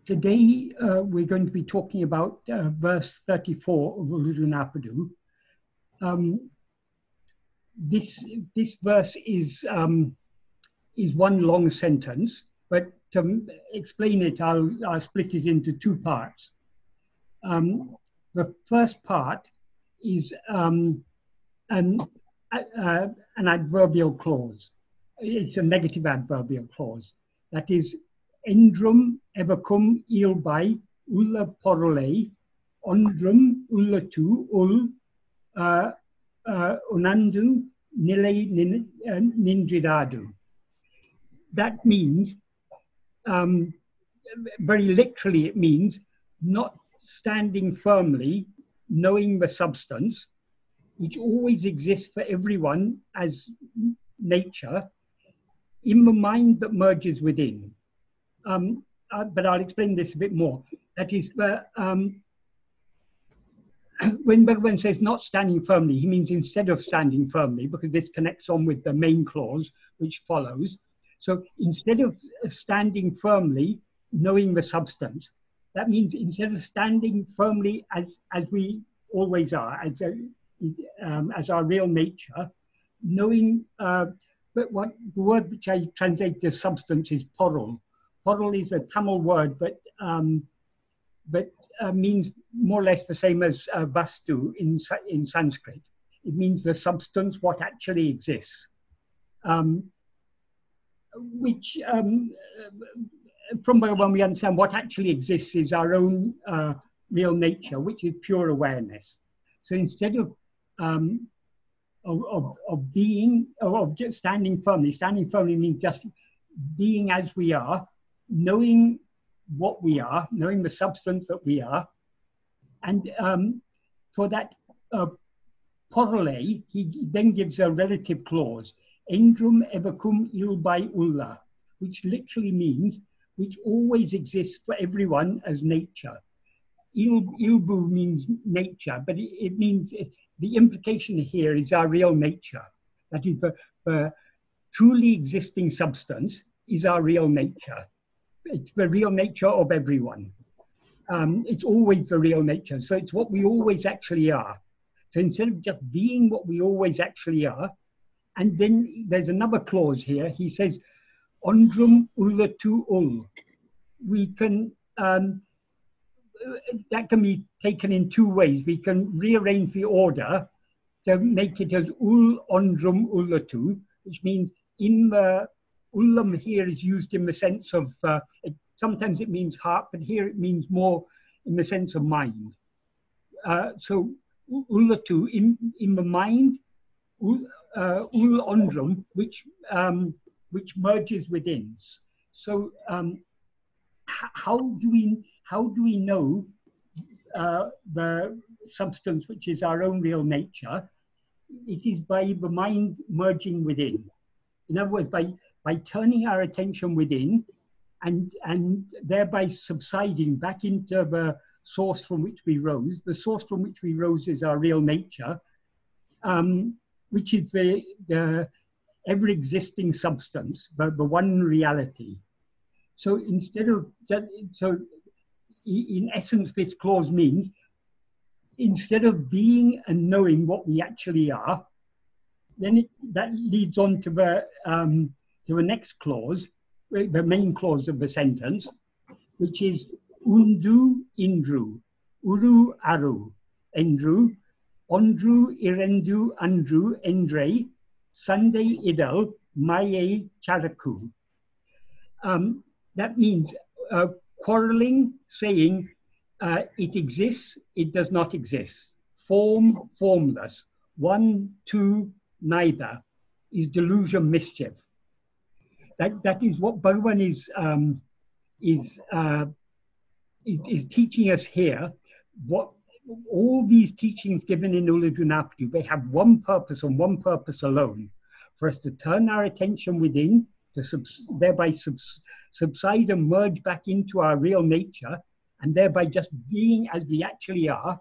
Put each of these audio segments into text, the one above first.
Today we're going to be talking about verse 34 of Uḷḷadu Nāṛpadu. This verse is one long sentence, but to explain it, I'll split it into two parts. The first part is an adverbial clause. It's a negative adverbial clause. That is, eṉṭṛum, evarkkum, iyalbāy, uḷaporuḻai, oṉṭṛum, uḻattu, uṇarndu, nilai, niṉṭṛiḍādu. That means, very literally, it means not standing firmly, knowing the substance, which always exists for everyone as nature, in the mind that merges within. But I'll explain this a bit more. That is, when Bhagavan says not standing firmly, he means instead of standing firmly, because this connects on with the main clause which follows. So instead of standing firmly, knowing the substance, that means instead of standing firmly as we always are, as our real nature, knowing, but what the word which I translate as substance is poruḻai. Poruḻai is a Tamil word, but means more or less the same as vastu in Sanskrit. It means the substance, what actually exists. Which, from Bhagavan, we understand what actually exists is our own real nature, which is pure awareness. So instead of being, of just standing firmly means just being as we are, knowing what we are, knowing the substance that we are. And for that poruḻai, he then gives a relative clause, eṉṭṛum, evarkkum, iyalbāy, uḻlā, which literally means which always exists for everyone as nature. Iyalbāy means nature, but it means the implication here is our real nature. That is, the truly existing substance is our real nature. It's the real nature of everyone. It's always the real nature. So it's what we always actually are. So instead of just being what we always actually are, and then there's another clause here. He says, oṇḍṛum, uḻattu. We can, that can be taken in two ways. We can rearrange the order to make it as oṇḍṛum, uḻattu, which means in the uλλam here is used in the sense of, sometimes it means heart, but here it means more in the sense of mind. So uḻattu, in the mind, oṇḍṛum, which merges within. So how do we know the substance which is our own real nature? It is by the mind merging within. In other words, by turning our attention within and thereby subsiding back into the source from which we rose. The source from which we rose is our real nature, which is the ever-existing substance, the one reality. So instead of, so in essence, this clause means instead of being and knowing what we actually are, then that leads on to the next clause, the main clause of the sentence, which is uṇḍu iṉṭṛu, uru aru, eṉṭṛu, oṇḍṛu irandu eṉṭṛē, caṇḍai-y-iḍal, māyaic caṛakku. That means quarreling, saying it exists, it does not exist. Form, formless. One, two, neither. Is delusion, mischief. That is what Bhagavan is teaching us here. What all these teachings given in Uḷḷadu Nāṛpadu, they have one purpose and one purpose alone: for us to turn our attention within, to thereby subside and merge back into our real nature, and thereby just being as we actually are.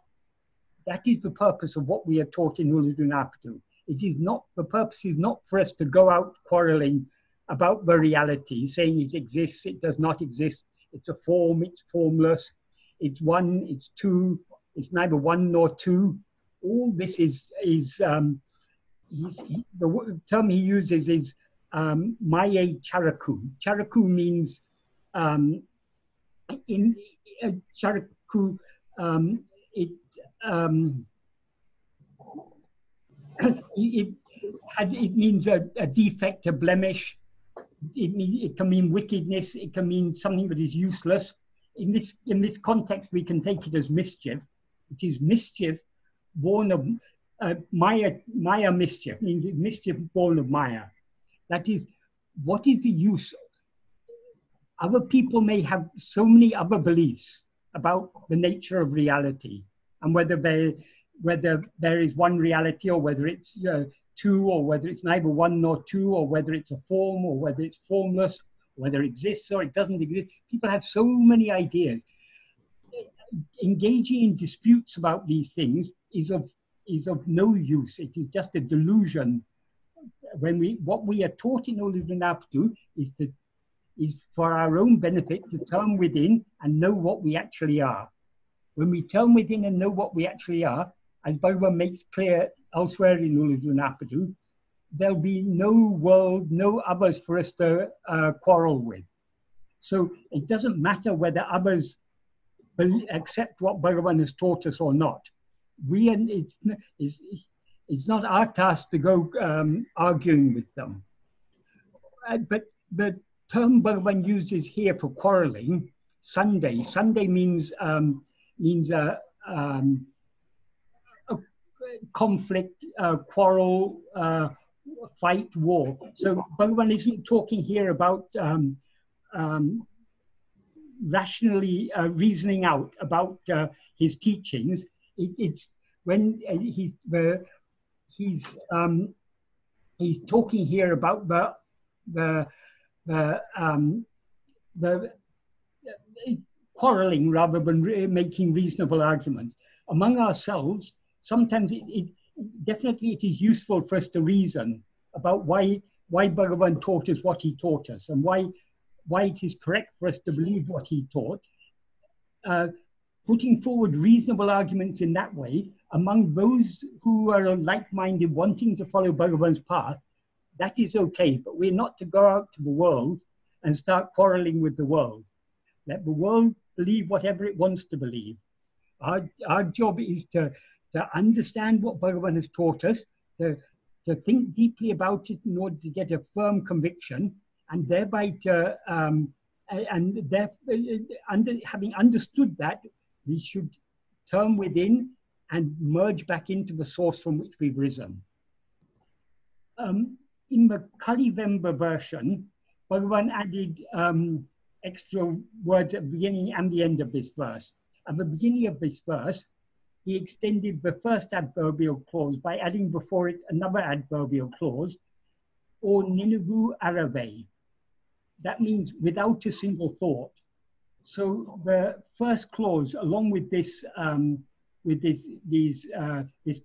That is the purpose of what we are taught in Uḷḷadu Nāṛpadu. It is not, the purpose is not for us to go out quarreling about the reality, saying it exists, it does not exist, it's a form, it's formless, it's one, it's two, it's neither one nor two. All this is the term he uses is māyaic caṛakku. Caṛakku means in caṛakku it means a defect, a blemish. It can mean wickedness. It can mean something that is useless. In this context, we can take it as mischief. It is mischief born of Maya mischief, means mischief born of Maya. That is, what is the use? Other people may have so many other beliefs about the nature of reality, and whether there is one reality, or whether it's two, or whether it's neither one nor two, or whether it's a form, or whether it's formless, whether it exists or it doesn't exist. People have so many ideas. Engaging in disputes about these things is of no use. It is just a delusion. What we are taught in ŭḻḷadu Nāṛpadu is for our own benefit to turn within and know what we actually are. When we turn within and know what we actually are, as Bhagavan makes clear elsewhere in ŭḻḷadu Nāṛpadu, there'll be no world, no others for us to quarrel with. So it doesn't matter whether others accept what Bhagavan has taught us or not. It's not our task to go arguing with them. But the term Bhagavan uses here for quarreling, Sunday means a conflict, quarrel, fight, war. So Bhagavan isn't talking here about rationally reasoning out about his teachings. It's when he's talking here about the quarreling rather than making reasonable arguments among ourselves. Sometimes definitely it is useful for us to reason about why Bhagavan taught us what he taught us, and why it is correct for us to believe what he taught. Putting forward reasonable arguments in that way among those who are like-minded, wanting to follow Bhagavan's path, that is okay. But we're not to go out to the world and start quarreling with the world. Let the world believe whatever it wants to believe. Our job is to understand what Bhagavan has taught us, to think deeply about it in order to get a firm conviction, and thereby having understood that, we should turn within and merge back into the source from which we've risen. In the Kalivemba version, Bhagavan added extra words at the beginning and the end of this verse. At the beginning of this verse, he extended the first adverbial clause by adding before it another adverbial clause, or niṇḍṟu aravai. That means without a single thought. So the first clause, along with this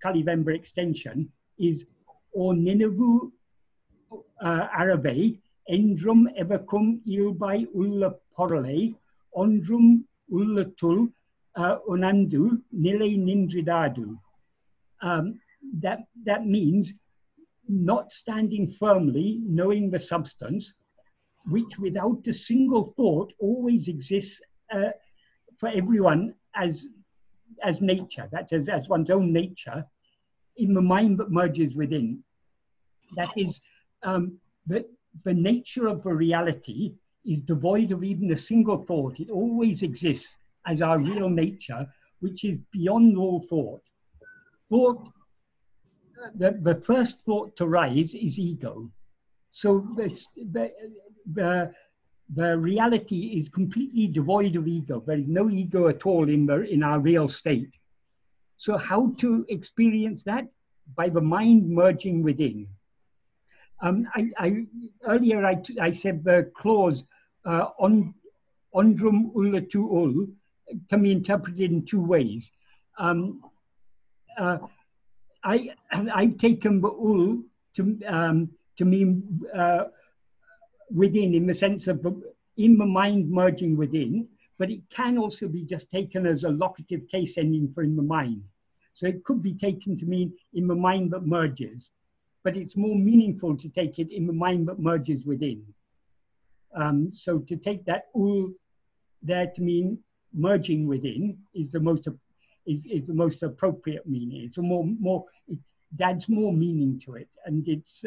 Kalivemba extension, is or niṇḍṟu aravai, eṉṛģum evarkkum iyalbāy uḷaporuḻai, oṇḍṟum uḻattu uṇarndu nilai niṇḍṛiḍādu. That means not standing firmly, knowing the substance, which without a single thought always exists for everyone as nature, that's as one's own nature, in the mind that merges within. That is, the nature of the reality is devoid of even a single thought. It always exists as our real nature, which is beyond all thought. The first thought to rise is ego. So the reality is completely devoid of ego. There is no ego at all in our real state. So how to experience that? By the mind merging within. Earlier I said the clause oṇḍṟum uḻattu can be interpreted in two ways. I've taken the to mean within, in the sense of in the mind merging within, but it can also be just taken as a locative case ending for in the mind. So it could be taken to mean in the mind that merges, but it's more meaningful to take it in the mind that merges within. So to take that ul there to mean merging within is the most appropriate meaning. It's it adds more meaning to it, and it's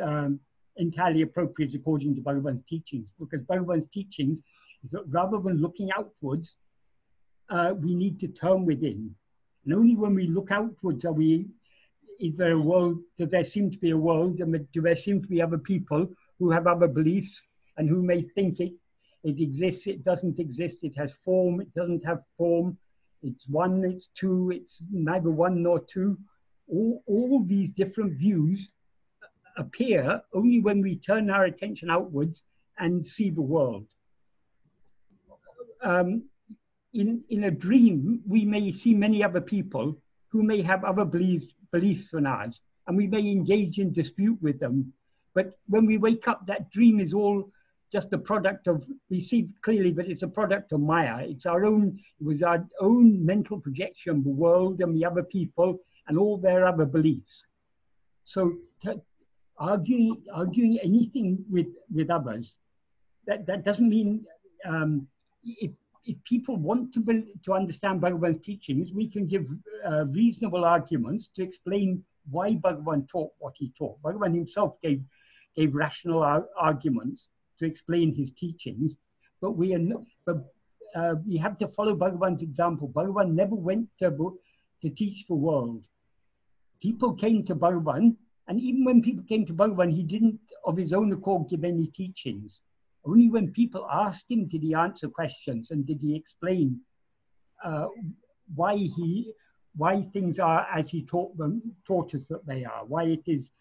entirely appropriate according to Bhagavan's teachings, because Bhagavan's teachings is that rather than looking outwards, we need to turn within. And only when we look outwards is there a world, does there seem to be a world, and do there seem to be other people who have other beliefs and who may think it exists, it doesn't exist, it has form, it doesn't have form, it's one, it's two, it's neither one nor two. All these different views appear only when we turn our attention outwards and see the world. In a dream, we may see many other people who may have other beliefs than ours, and we may engage in dispute with them. But when we wake up, that dream is all just a product of, we see clearly that it's a product of Maya. It was our own mental projection of the world and the other people and all their other beliefs. So arguing anything with others, that doesn't mean, if people want to understand Bhagavan's teachings, we can give reasonable arguments to explain why Bhagavan taught what he taught. Bhagavan himself gave rational arguments to explain his teachings, but we have to follow Bhagavan's example. Bhagavan never went to teach the world. People came to Bhagavan, and even when people came to Bhagavan, he didn't of his own accord give any teachings. Only when people asked him did he answer questions and did he explain why things are as he taught us that they are, why it is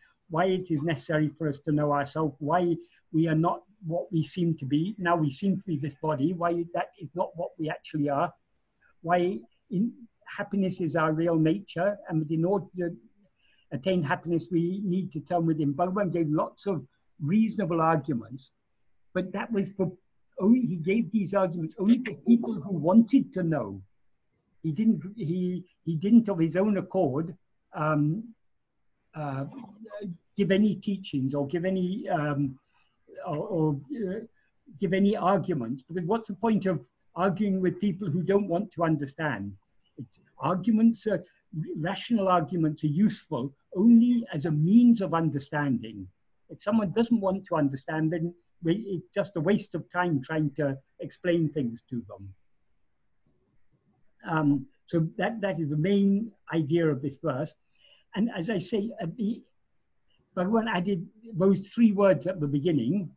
necessary for us to know ourselves, why we are not what we seem to be. Now we seem to be this body, why that is not what we actually are, why happiness is our real nature, and in order to attain happiness we need to turn within. Bhagavan gave lots of reasonable arguments, but that was he gave these arguments only for people who wanted to know. He didn't of his own accord give any teachings or give any give any arguments, because what's the point of arguing with people who don't want to understand? Rational arguments are useful only as a means of understanding. If someone doesn't want to understand, then it's just a waste of time trying to explain things to them. So that is the main idea of this verse. And as I say, Bhagavan added those three words at the beginning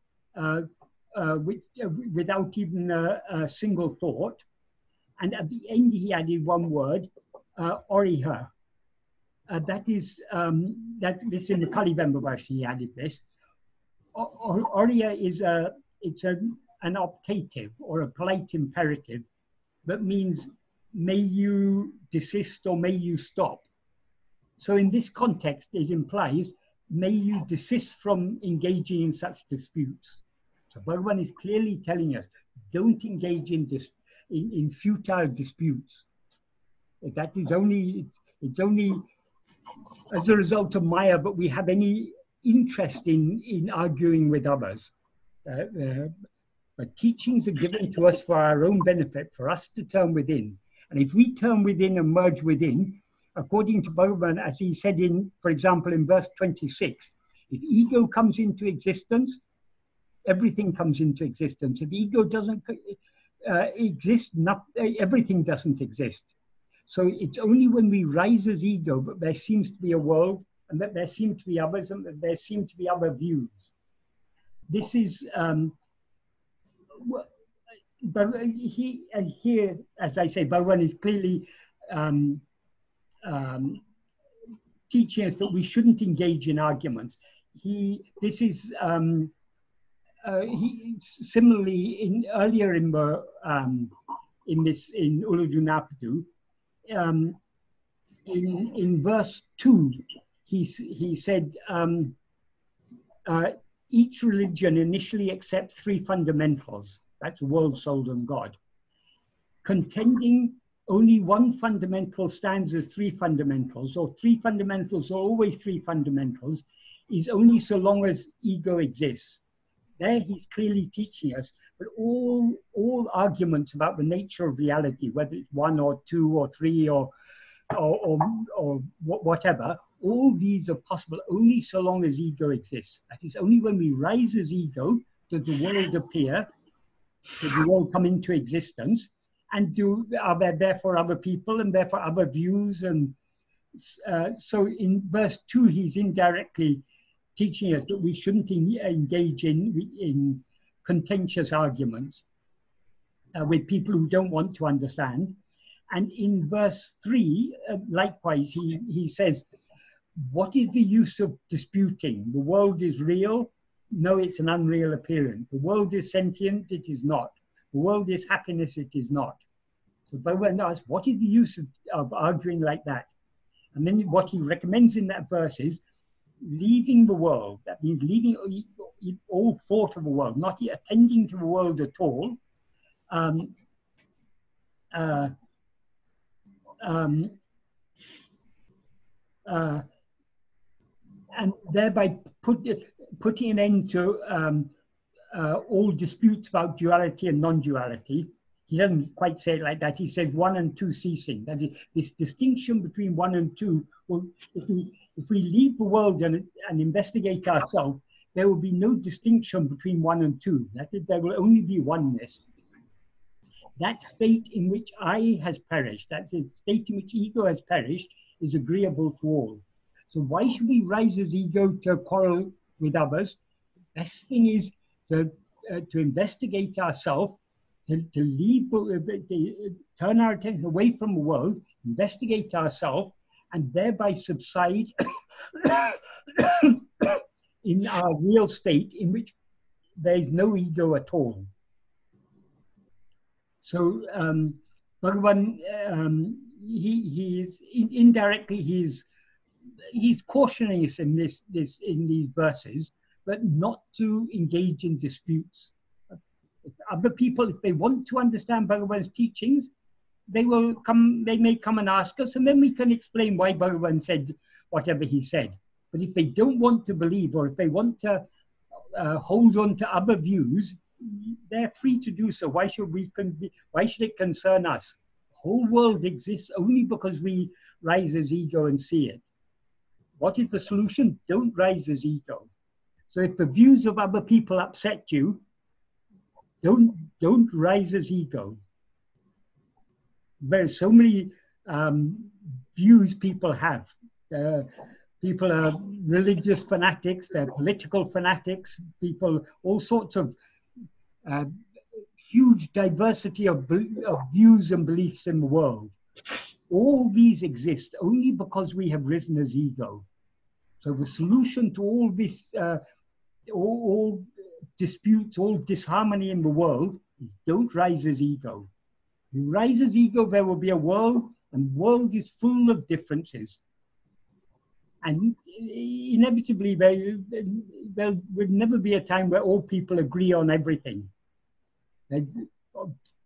without even a single thought. And at the end, he added one word, oriha. That is, this in the Kalivemba version, he added this. Oriya is an optative or a polite imperative that means may you desist or may you stop. So in this context, it implies may you desist from engaging in such disputes. So Bhagavan is clearly telling us, don't engage in futile disputes. That is it's only as a result of Maya, but we have any interest in arguing with others. But teachings are given to us for our own benefit, for us to turn within. And if we turn within and merge within, according to Bhagavan, as he said for example, in verse 26, if ego comes into existence, everything comes into existence. If ego doesn't exist, everything doesn't exist. So it's only when we rise as ego that there seems to be a world, and that there seem to be others, and that there seem to be other views. This is, but here, as I say, Bhagavan is clearly teaching us that we shouldn't engage in arguments. Similarly earlier in Uḷḷadu Nāṛpadu, in verse 2, he said, each religion initially accepts three fundamentals, That's the world, soul, and God. Contending only one fundamental stands as three fundamentals, or three fundamentals are always three fundamentals, is only so long as ego exists. There he's clearly teaching us, but all arguments about the nature of reality, whether it's one or two or three or whatever, all these are possible only so long as ego exists. That is, only when we rise as ego does the world appear, does the world come into existence, and are there therefore other people and therefore other views. And so in verse 2, he's indirectly teaching us that we shouldn't engage in contentious arguments with people who don't want to understand. And in verse 3, likewise, he says, what is the use of disputing? The world is real? No, it's an unreal appearance. The world is sentient? It is not. The world is happiness? It is not. So Bhagavan asks, what is the use of arguing like that? And then what he recommends in that verse is leaving the world. That means leaving all thought of the world, not attending to the world at all. And thereby putting an end to all disputes about duality and non-duality. He doesn't quite say it like that. He says one and two ceasing. That is, this distinction between one and two. Well, if we leave the world and investigate ourselves, there will be no distinction between one and two. That is, there will only be oneness. That state in which I has perished, that is, state in which ego has perished, is agreeable to all. So why should we rise as ego to quarrel with others? The best thing is to investigate ourselves, to leave, turn our attention away from the world, investigate ourselves, and thereby subside in our real state in which there is no ego at all. So Bhagavan, he is indirectly he's cautioning us in these verses, but not to engage in disputes. If other people, if they want to understand Bhagavan's teachings, they may come and ask us, and then we can explain why Bhagavan said whatever he said. But if they don't want to believe, or if they want to hold on to other views, they're free to do so. Why should it concern us? The whole world exists only because we rise as ego and see it. What is the solution? Don't rise as ego. So if the views of other people upset you, don't rise as ego. There are so many views people have. People are religious fanatics, they're political fanatics, people, all sorts of huge diversity of views and beliefs in the world. All these exist only because we have risen as ego. So the solution to all this, all disputes, all disharmony in the world is don't rise as ego. If you rise as ego, there will be a world, and the world is full of differences. And inevitably, there will never be a time where all people agree on everything.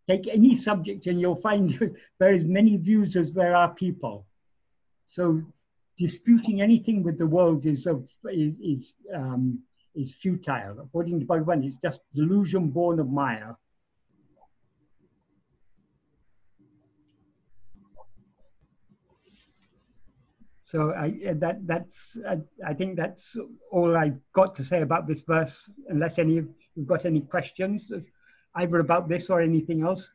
Take any subject and you'll find there is many views as there are people. So disputing anything with the world is futile. According to Bhagavan, it's just delusion born of Maya. So I think that's all I've got to say about this verse, unless any of you've got any questions, either about this or anything else.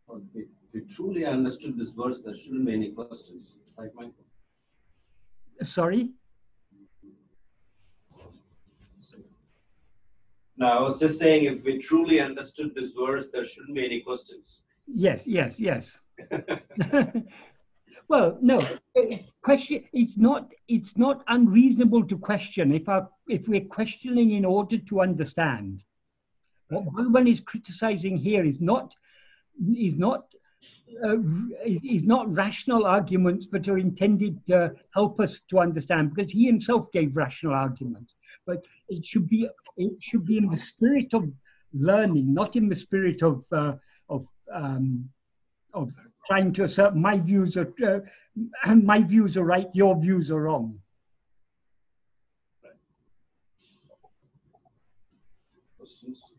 If we truly understood this verse, there shouldn't be any questions. Like mine. Sorry? No, I was just saying, if we truly understood this verse, there shouldn't be any questions. Yes. Well, no. Question. It's not unreasonable to question if we're questioning in order to understand. What Bhagavan is criticizing here is not is not rational arguments, but are intended to help us to understand, because he himself gave rational arguments. But it should be in the spirit of learning, not in the spirit of trying to assert my views are right, your views are wrong. Questions?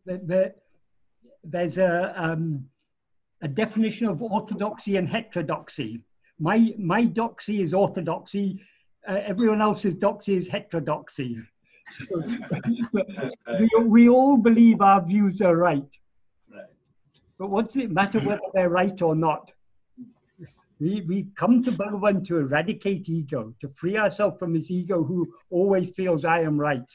There's a definition of orthodoxy and heterodoxy. My doxy is orthodoxy. Everyone else's doxy is heterodoxy. So we all believe our views are right. But what's it matter whether they're right or not? We come to Bhagavan to eradicate ego, to free ourselves from this ego who always feels I am right.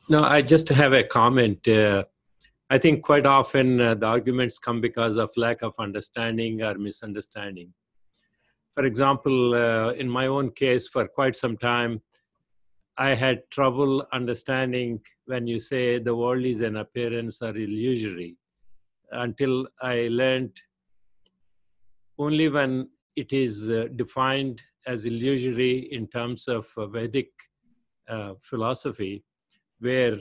No, I just have a comment. I think quite often the arguments come because of lack of understanding or misunderstanding. For example, in my own case, for quite some time, I had trouble understanding when you say the world is an appearance or illusory, until I learned only when it is defined as illusory in terms of Vedic philosophy, where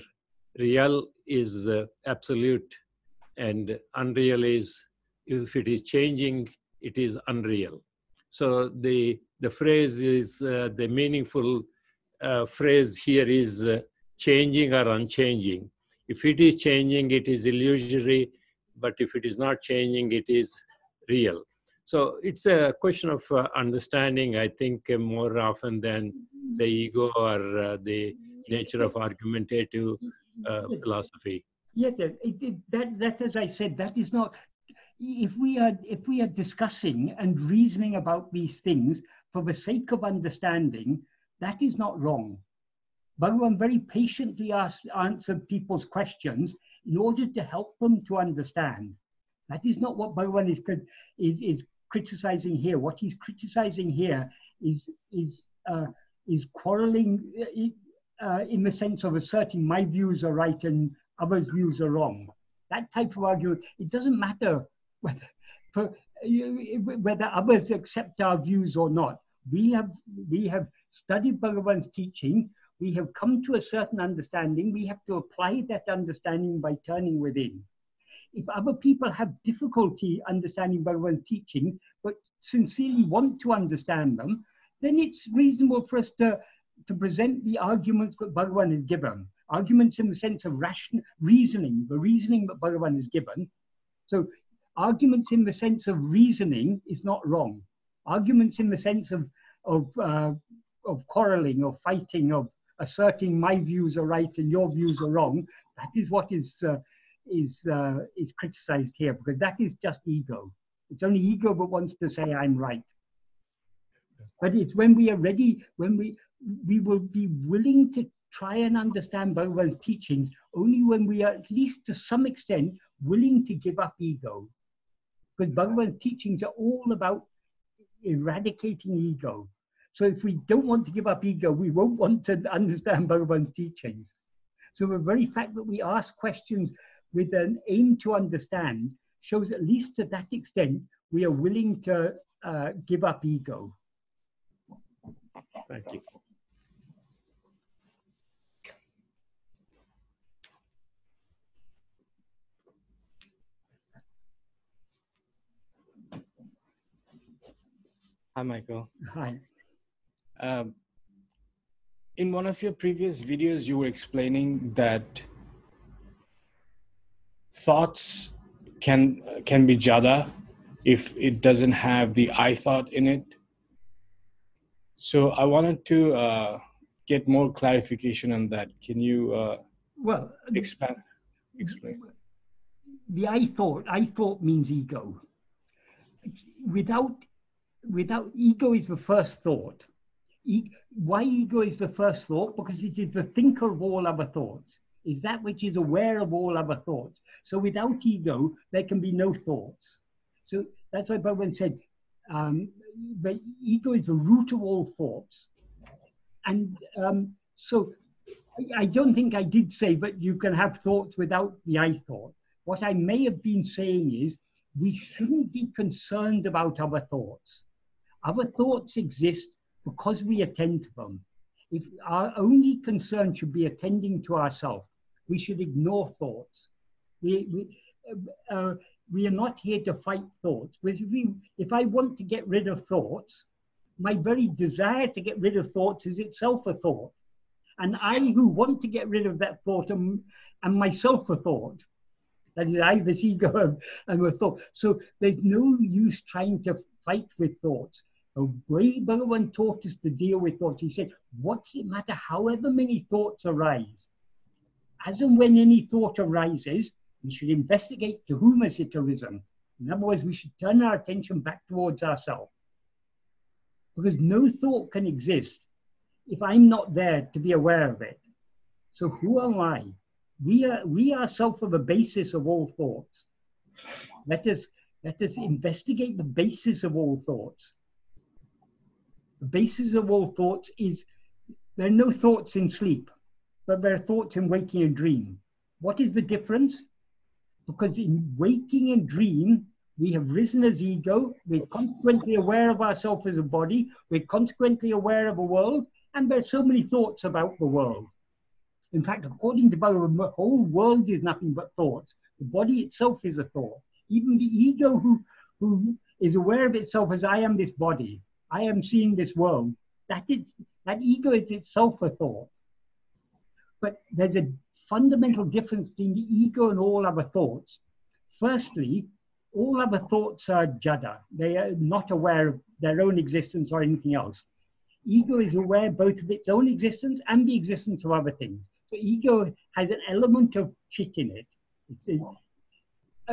real is absolute and unreal is, if it is changing, it is unreal. So the phrase is, the meaningful phrase here is changing or unchanging. If it is changing, it is illusory, but if it is not changing, it is real. So it's a question of understanding, I think, more often than the ego or the nature of argumentative philosophy. Yes, that as I said, that is not. If we are discussing and reasoning about these things for the sake of understanding, that is not wrong. Bhagavan very patiently answered people's questions in order to help them to understand. That is not what Bhagavan is criticizing here. What he's criticizing here is quarreling in the sense of asserting my views are right and others' views are wrong. That type of argument, it doesn't matter whether others accept our views or not. We have studied Bhagavan's teaching. We have come to a certain understanding. We have to apply that understanding by turning within. If other people have difficulty understanding Bhagavan's teaching, but sincerely want to understand them, then it's reasonable for us to present the arguments that Bhagavan has given. Arguments in the sense of reasoning, the reasoning that Bhagavan has given. So arguments in the sense of reasoning is not wrong. Arguments in the sense of quarreling or fighting, of asserting my views are right and your views are wrong, that is what is criticized here, because that is just ego. It's only ego that wants to say I'm right. But it's when we are ready, when we will be willing to try and understand Bhagavan's teachings only when we are, at least to some extent, willing to give up ego. Because Bhagavan's teachings are all about eradicating ego. So if we don't want to give up ego, we won't want to understand Bhagavan's teachings. So the very fact that we ask questions with an aim to understand shows, at least to that extent, we are willing to give up ego. Thank you. Hi, Michael. Hi. In one of your previous videos, you were explaining that thoughts can be jada if it doesn't have the I thought in it. So I wanted to get more clarification on that. Can you explain? The I thought means ego. Without ego is the first thought. Why ego is the first thought? Because it is the thinker of all other thoughts. Is that which is aware of all other thoughts. So without ego, there can be no thoughts. So that's why Bhagavan said, the ego is the root of all thoughts. And so I don't think I did say, but you can have thoughts without the I thought. What I may have been saying is we shouldn't be concerned about other thoughts. Other thoughts exist because we attend to them. If our only concern should be attending to ourselves, we should ignore thoughts. We are not here to fight thoughts. Because if I want to get rid of thoughts, my very desire to get rid of thoughts is itself a thought. And I who want to get rid of that thought am myself a thought. That is, I, this ego, am a thought. So there's no use trying to fight with thoughts. The way Bhagavan taught us to deal with thoughts, he said, what's it matter however many thoughts arise? As and when any thought arises, we should investigate to whom has it arisen. In other words, we should turn our attention back towards ourselves. Because no thought can exist if I'm not there to be aware of it. So who am I? We ourselves are the basis of all thoughts. Let us investigate the basis of all thoughts. The basis of all thoughts is there are no thoughts in sleep, but there are thoughts in waking and dream. What is the difference? Because in waking and dream, we have risen as ego, we're consequently aware of ourselves as a body, we're consequently aware of a world, and there are so many thoughts about the world. In fact, according to Bhagavan, the whole world is nothing but thoughts. The body itself is a thought. Even the ego who is aware of itself as I am this body, I am seeing this world, that ego is itself a thought. But there's a fundamental difference between the ego and all other thoughts. Firstly, all other thoughts are jada. They are not aware of their own existence or anything else. Ego is aware both of its own existence and the existence of other things. So ego has an element of chit in it.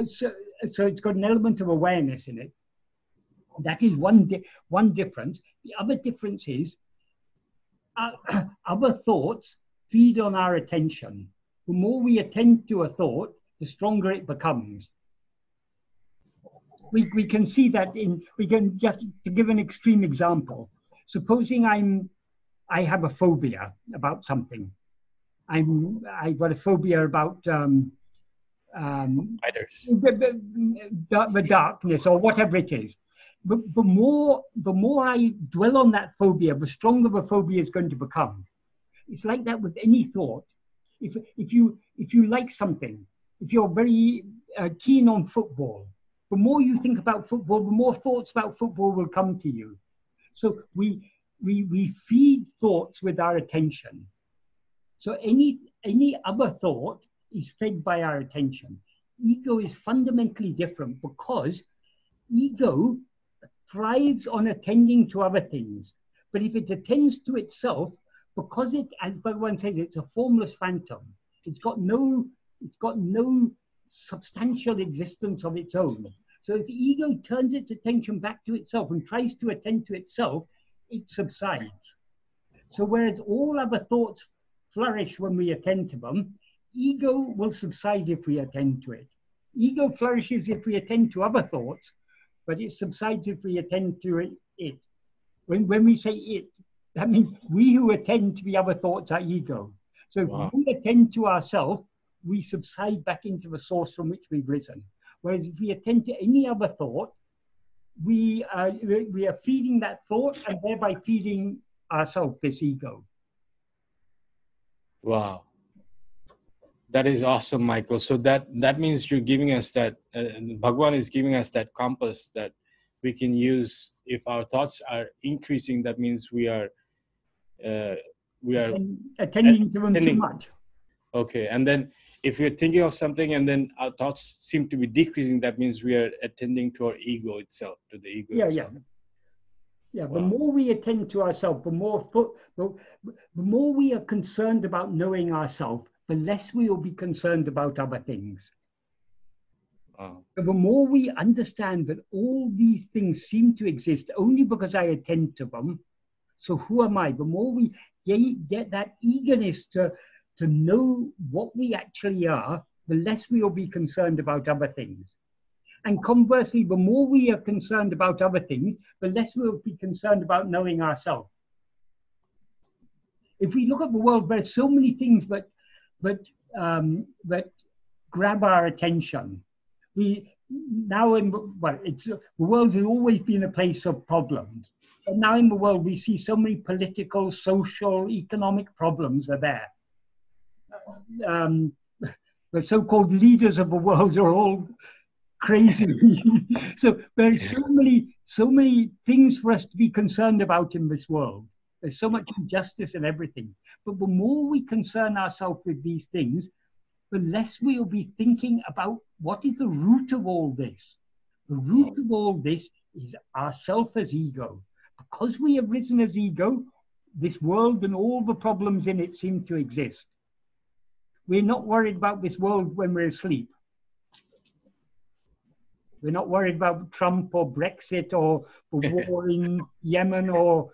So it's got an element of awareness in it. That is one difference. The other difference is other thoughts feed on our attention. The more we attend to a thought, the stronger it becomes. We can see that we can just, to give an extreme example, supposing I have a phobia about something. I've got a phobia about Spiders. The darkness or whatever it is. But the more I dwell on that phobia, the stronger the phobia is going to become. It's like that with any thought. If you like something, if you're very keen on football, the more you think about football, the more thoughts about football will come to you. So we feed thoughts with our attention. So any other thought is fed by our attention. Ego is fundamentally different because ego thrives on attending to other things. But if it attends to itself, because it, as Bhagavan says, it's a formless phantom. It's got no substantial existence of its own. So if the ego turns its attention back to itself and tries to attend to itself, it subsides. So whereas all other thoughts flourish when we attend to them, ego will subside if we attend to it. Ego flourishes if we attend to other thoughts, but it subsides if we attend to it. When we say it, that means we who attend to the other thoughts are ego. So Wow. if we attend to ourselves, we subside back into the source from which we've risen. Whereas if we attend to any other thought, we are feeding that thought and thereby feeding ourselves, this ego. Wow. That is awesome, Michael. So that means you're giving us that, Bhagavan is giving us that compass that we can use. If our thoughts are increasing, that means we are Attending to them too much. Okay. And then if you're thinking of something and then our thoughts seem to be decreasing, that means we are attending to our ego itself, to the ego itself. Yeah, Wow. the more we attend to ourselves, the more we are concerned about knowing ourselves, the less we will be concerned about other things. Wow. So the more we understand that all these things seem to exist only because I attend to them, so who am I? The more we get that eagerness to know what we actually are, the less we will be concerned about other things. And conversely, the more we are concerned about other things, the less we will be concerned about knowing ourselves. if we look at the world, there's so many things that grab our attention. The world has always been a place of problems, but now in the world we see so many political, social, economic problems are there. The so-called leaders of the world are all crazy. So there are so many things for us to be concerned about in this world. There's so much injustice and everything. But the more we concern ourselves with these things, the less we'll be thinking about what is the root of all this. The root of all this is ourself as ego. Because we have risen as ego, this world and all the problems in it seem to exist. We're not worried about this world when we're asleep. We're not worried about Trump or Brexit or the war in Yemen or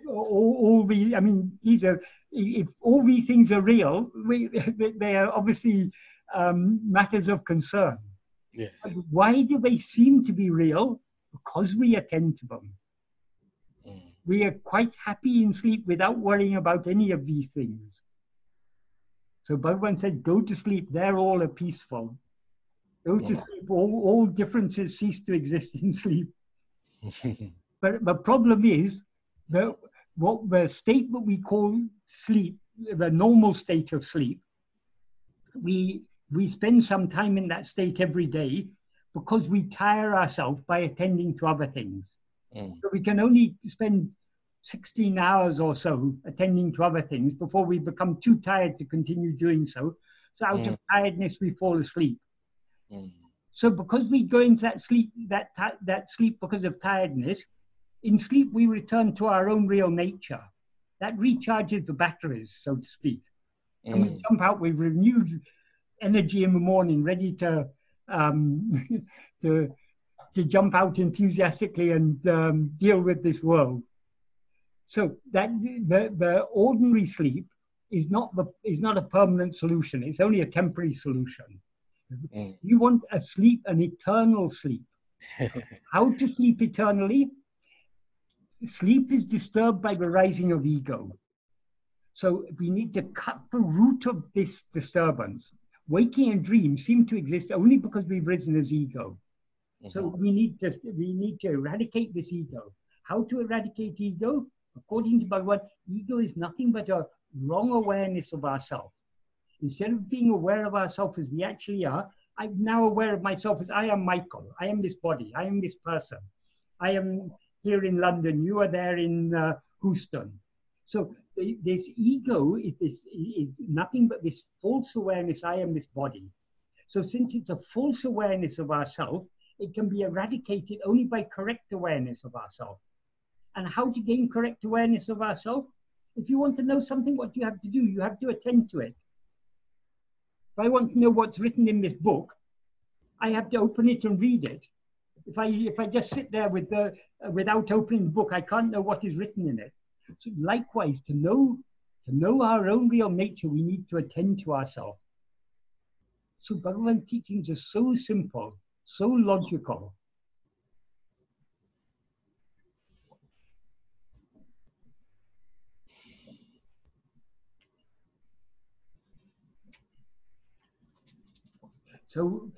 all the, I mean, if all these things are real, they are obviously matters of concern. Yes. But why do they seem to be real? Because we attend to them. We are quite happy in sleep without worrying about any of these things. So Bhagavan said, go to sleep, there all are peaceful. Go to sleep, all differences cease to exist in sleep. But the problem is that the state that we call sleep, the normal state of sleep, we spend some time in that state every day because we tire ourselves by attending to other things. So we can only spend 16 hours or so attending to other things before we become too tired to continue doing so. So out of tiredness, we fall asleep. So because we go into that sleep, that sleep because of tiredness, in sleep we return to our own real nature. That recharges the batteries, so to speak. And we jump out with renewed energy in the morning, ready to jump out enthusiastically and deal with this world. So that the ordinary sleep is not a permanent solution. It's only a temporary solution. You want a sleep, an eternal sleep. How to sleep eternally? Sleep is disturbed by the rising of ego. So we need to cut the root of this disturbance. Waking and dreams seem to exist only because we've risen as ego. So we need to eradicate this ego. How to eradicate ego? According to Bhagavad, ego is nothing but a wrong awareness of ourselves. Instead of being aware of ourselves as we actually are, I'm now aware of myself as I am Michael. I am this body. I am this person. I am here in London. You are there in Houston. So this ego is nothing but this false awareness. I am this body. So since it's a false awareness of ourselves, it can be eradicated only by correct awareness of ourselves. And how to gain correct awareness of ourselves? If you want to know something, what you have to do, you have to attend to it. If I want to know what's written in this book, I have to open it and read it. If I just sit there without opening the book, I can't know what is written in it. So likewise, to know our own real nature, we need to attend to ourselves. So Bhagavan's teachings are so simple, so logical. So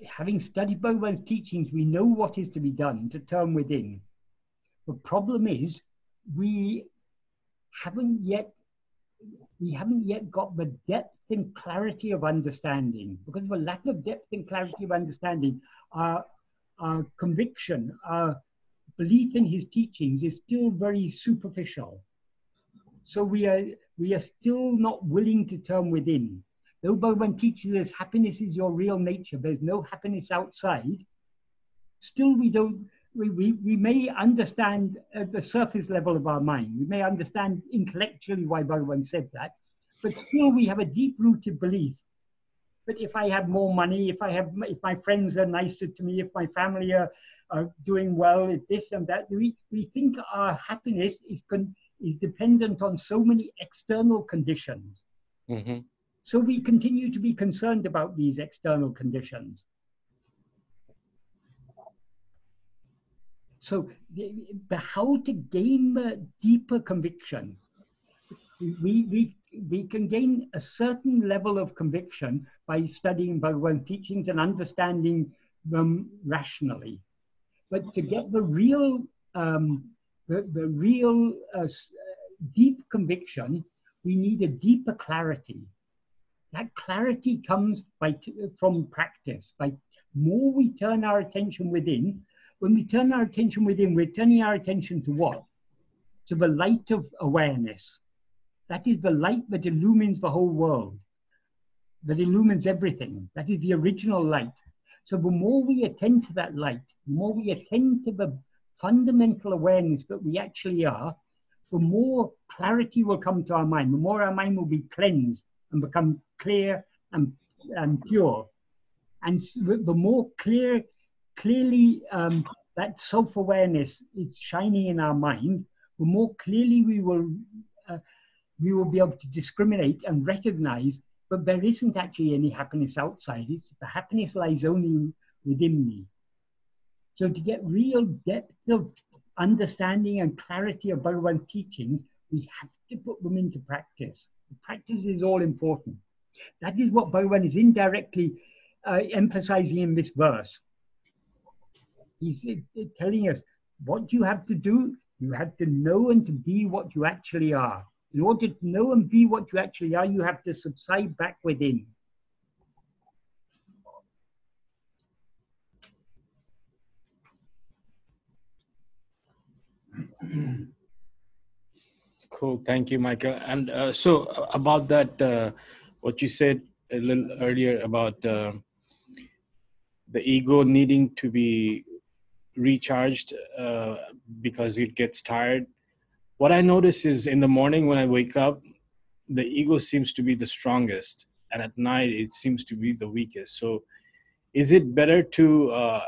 having studied Bhagavan's teachings, we know what is to be done to turn within. The problem is we haven't yet got the depth and clarity of understanding. Because of a lack of depth and clarity of understanding, our conviction, our belief in his teachings is still very superficial. So we are still not willing to turn within. Though Bhagavan teaches us happiness is your real nature, there's no happiness outside, still we may understand at the surface level of our mind, we may understand intellectually why Bhagavan said that, but still we have a deep-rooted belief that if I have more money, if my friends are nicer to me, if my family are doing well, if this and that, we think our happiness is dependent on so many external conditions. So we continue to be concerned about these external conditions. So how to gain the deeper conviction. we can gain a certain level of conviction by studying Bhagavan's teachings and understanding them rationally. But to get the real deep conviction, we need a deeper clarity. That clarity comes from practice. By more we turn our attention within, when we turn our attention within, we're turning our attention to what? To the light of awareness. That is the light that illumines the whole world, that illumines everything. That is the original light. So the more we attend to that light, the more we attend to the fundamental awareness that we actually are, the more clarity will come to our mind, the more our mind will be cleansed and become clear and pure. And the more clearly that self-awareness is shining in our mind, the more clearly we will be able to discriminate and recognize that there isn't actually any happiness outside. The happiness lies only within me. So to get real depth of understanding and clarity of Bhagavan's teachings, we have to put them into practice. The practice is all important. That is what Bhagavan is indirectly emphasizing in this verse. He's telling us what you have to do. You have to know and to be what you actually are. In order to know and be what you actually are, you have to subside back within. Cool. Thank you, Michael. And so about that, what you said a little earlier about the ego needing to be recharged because it gets tired. What I notice is in the morning when I wake up, the ego seems to be the strongest, and at night it seems to be the weakest. So is it better to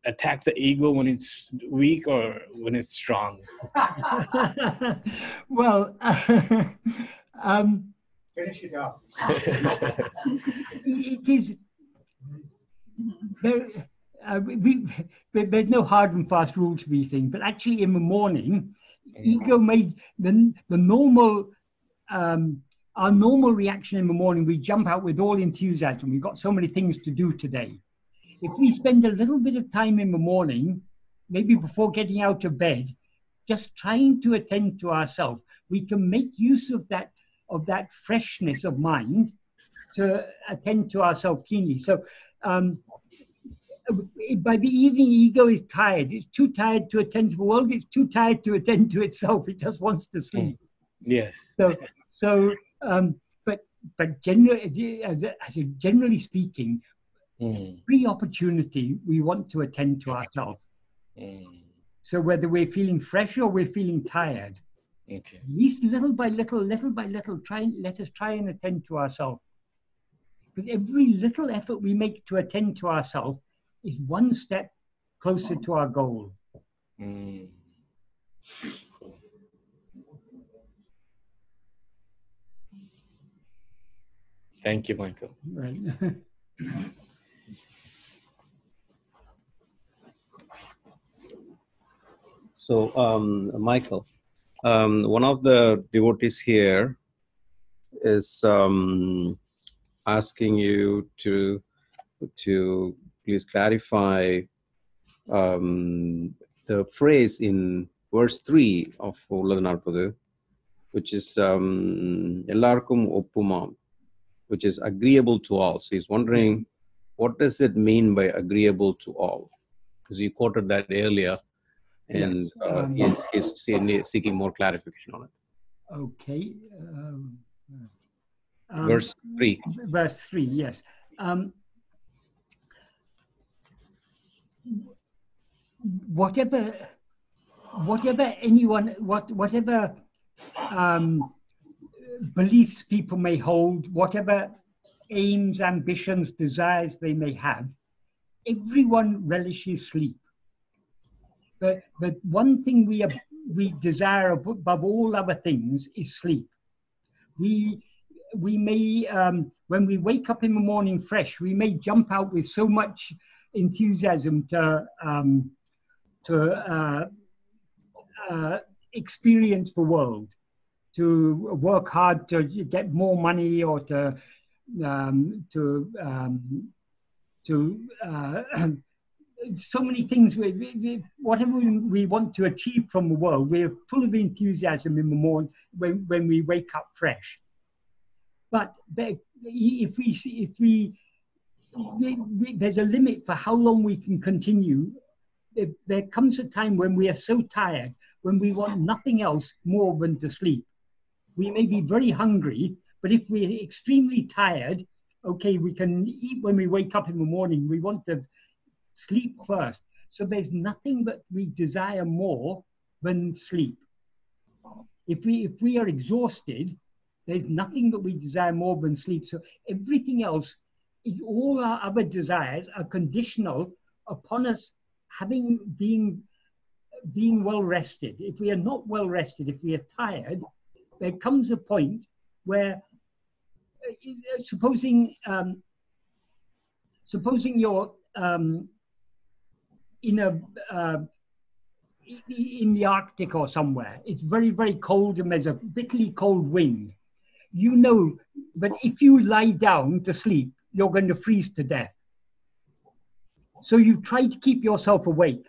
attack the ego when it's weak or when it's strong? Well, Finish it up. it is very, there's no hard and fast rule to these things, but actually in the morning, ego made the normal, our normal reaction in the morning, we jump out with all enthusiasm. We've got so many things to do today. If we spend a little bit of time in the morning, maybe before getting out of bed, just trying to attend to ourselves, we can make use of that freshness of mind to attend to ourselves keenly. So by the evening, ego is tired. It's too tired to attend to the world. It's too tired to attend to itself. It just wants to sleep. Yes. But generally speaking, every opportunity we want to attend to ourselves. So whether we're feeling fresh or we're feeling tired, okay. At least little by little, let us try and attend to ourselves. Because every little effort we make to attend to ourselves is one step closer to our goal. Cool. Thank you, Michael. Right. So, Michael, one of the devotees here is asking you to please clarify the phrase in verse 3 of Uḷḷadu Nāṛpadu, which is evarkkum oppumam, which is agreeable to all. So he's wondering, what does it mean by agreeable to all? Because you quoted that earlier, and he's seeking more clarification on it. Okay. Verse 3. Verse 3, yes. Whatever beliefs people may hold, whatever aims, ambitions, desires they may have, everyone relishes sleep. But one thing we desire above all other things is sleep. We may, when we wake up in the morning fresh, we may jump out with so much enthusiasm to experience the world. work hard to get more money, or so many things. Whatever we want to achieve from the world, we're full of enthusiasm in the morning when we wake up fresh. But if there's a limit for how long we can continue. There comes a time when we are so tired, when we want nothing else more than to sleep. We may be very hungry, but if we're extremely tired, okay, we can eat when we wake up in the morning. We want to sleep first. So there's nothing that we desire more than sleep. If we are exhausted, there's nothing that we desire more than sleep. So everything else, all our other desires are conditional upon us being well rested. If we are not well rested, if we are tired, there comes a point where, supposing you're in the Arctic or somewhere, it's very, very cold and there's a bitterly cold wind. You know that if you lie down to sleep, you're going to freeze to death. So you try to keep yourself awake,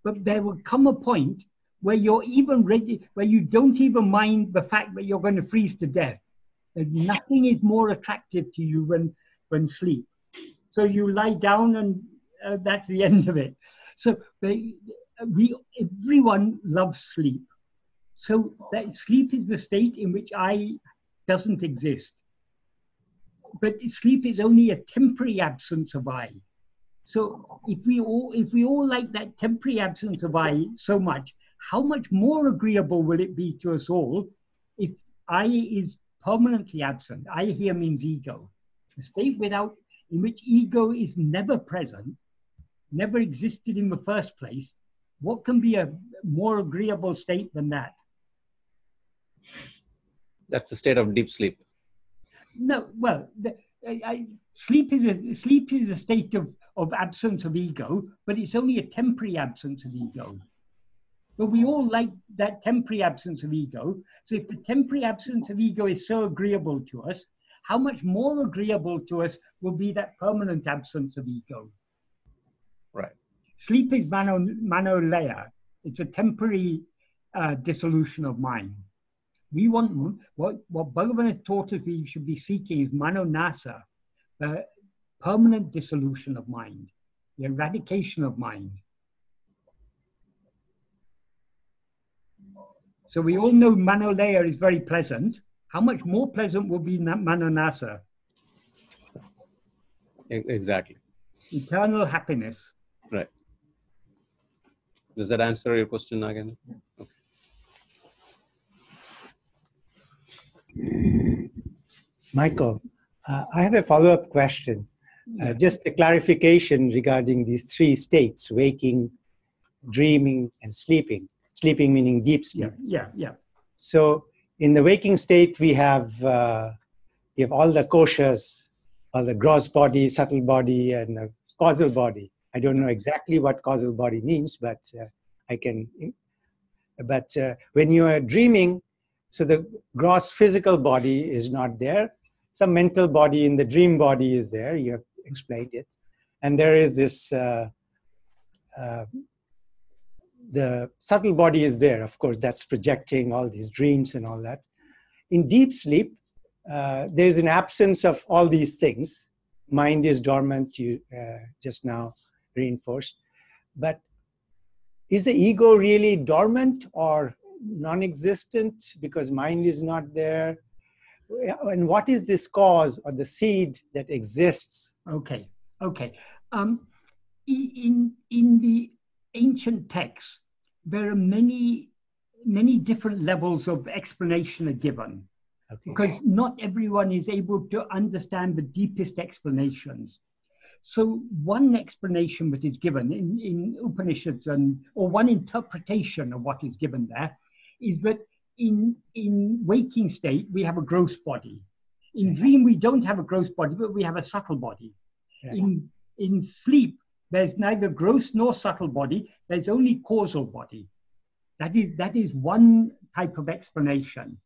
but there will come a point where you're even ready, where you don't even mind the fact that you're going to freeze to death. And nothing is more attractive to you than sleep. So you lie down and that's the end of it. So everyone loves sleep. So that sleep is the state in which I doesn't exist. But sleep is only a temporary absence of I. So if we all like that temporary absence of I so much, how much more agreeable will it be to us all if I is permanently absent? I here means ego. A state in which ego is never present, never existed in the first place. What can be a more agreeable state than that? That's the state of deep sleep. No, well, sleep is a state of absence of ego, but it's only a temporary absence of ego. But we all like that temporary absence of ego. So if the temporary absence of ego is so agreeable to us, how much more agreeable to us will be that permanent absence of ego? Right. Sleep is manolaya. It's a temporary dissolution of mind. We want, what Bhagavan has taught us we should be seeking is manonasa, permanent dissolution of mind, the eradication of mind. So we all know manolaya is very pleasant. How much more pleasant will be manonasa? Exactly. Eternal happiness. Right. Does that answer your question again? Okay. Michael, I have a follow-up question. Just a clarification regarding these three states: waking, dreaming, and sleeping. Sleeping meaning deep sleep. Yeah. So in the waking state, we have all the koshas, all the gross body, subtle body, and the causal body. I don't know exactly what causal body means, but I can. But when you are dreaming, so the gross physical body is not there. Some mental body in the dream body is there. You have explained it. And there is this, the subtle body is there. Of course, that's projecting all these dreams and all that. In deep sleep, there's an absence of all these things. Mind is dormant, you just now reinforced. But is the ego really dormant or non-existent because mind is not there? And what is this cause or the seed that exists? Okay. In the ancient texts, there are many different levels of explanation are given. Okay. Because not everyone is able to understand the deepest explanations. So one explanation that is given in Upanishads, or one interpretation of what is given there, is that in waking state, we have a gross body. In dream, we don't have a gross body, but we have a subtle body. Yeah. In sleep, there's neither gross nor subtle body. There's only causal body. That is one type of explanation.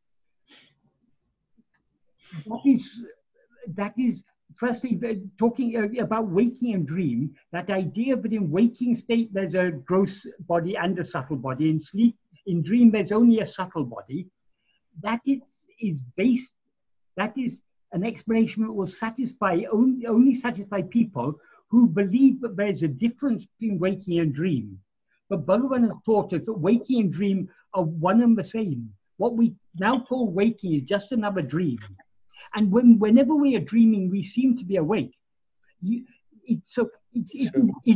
that is firstly talking about waking and dream. That idea that in waking state there's a gross body and a subtle body. In sleep, in dream, there's only a subtle body. That is based. That is an explanation that will satisfy only satisfy people who believe that there is a difference between waking and dream. But Bhagavan has taught us that waking and dream are one and the same. What we now call waking is just another dream. And whenever we are dreaming, we seem to be awake. It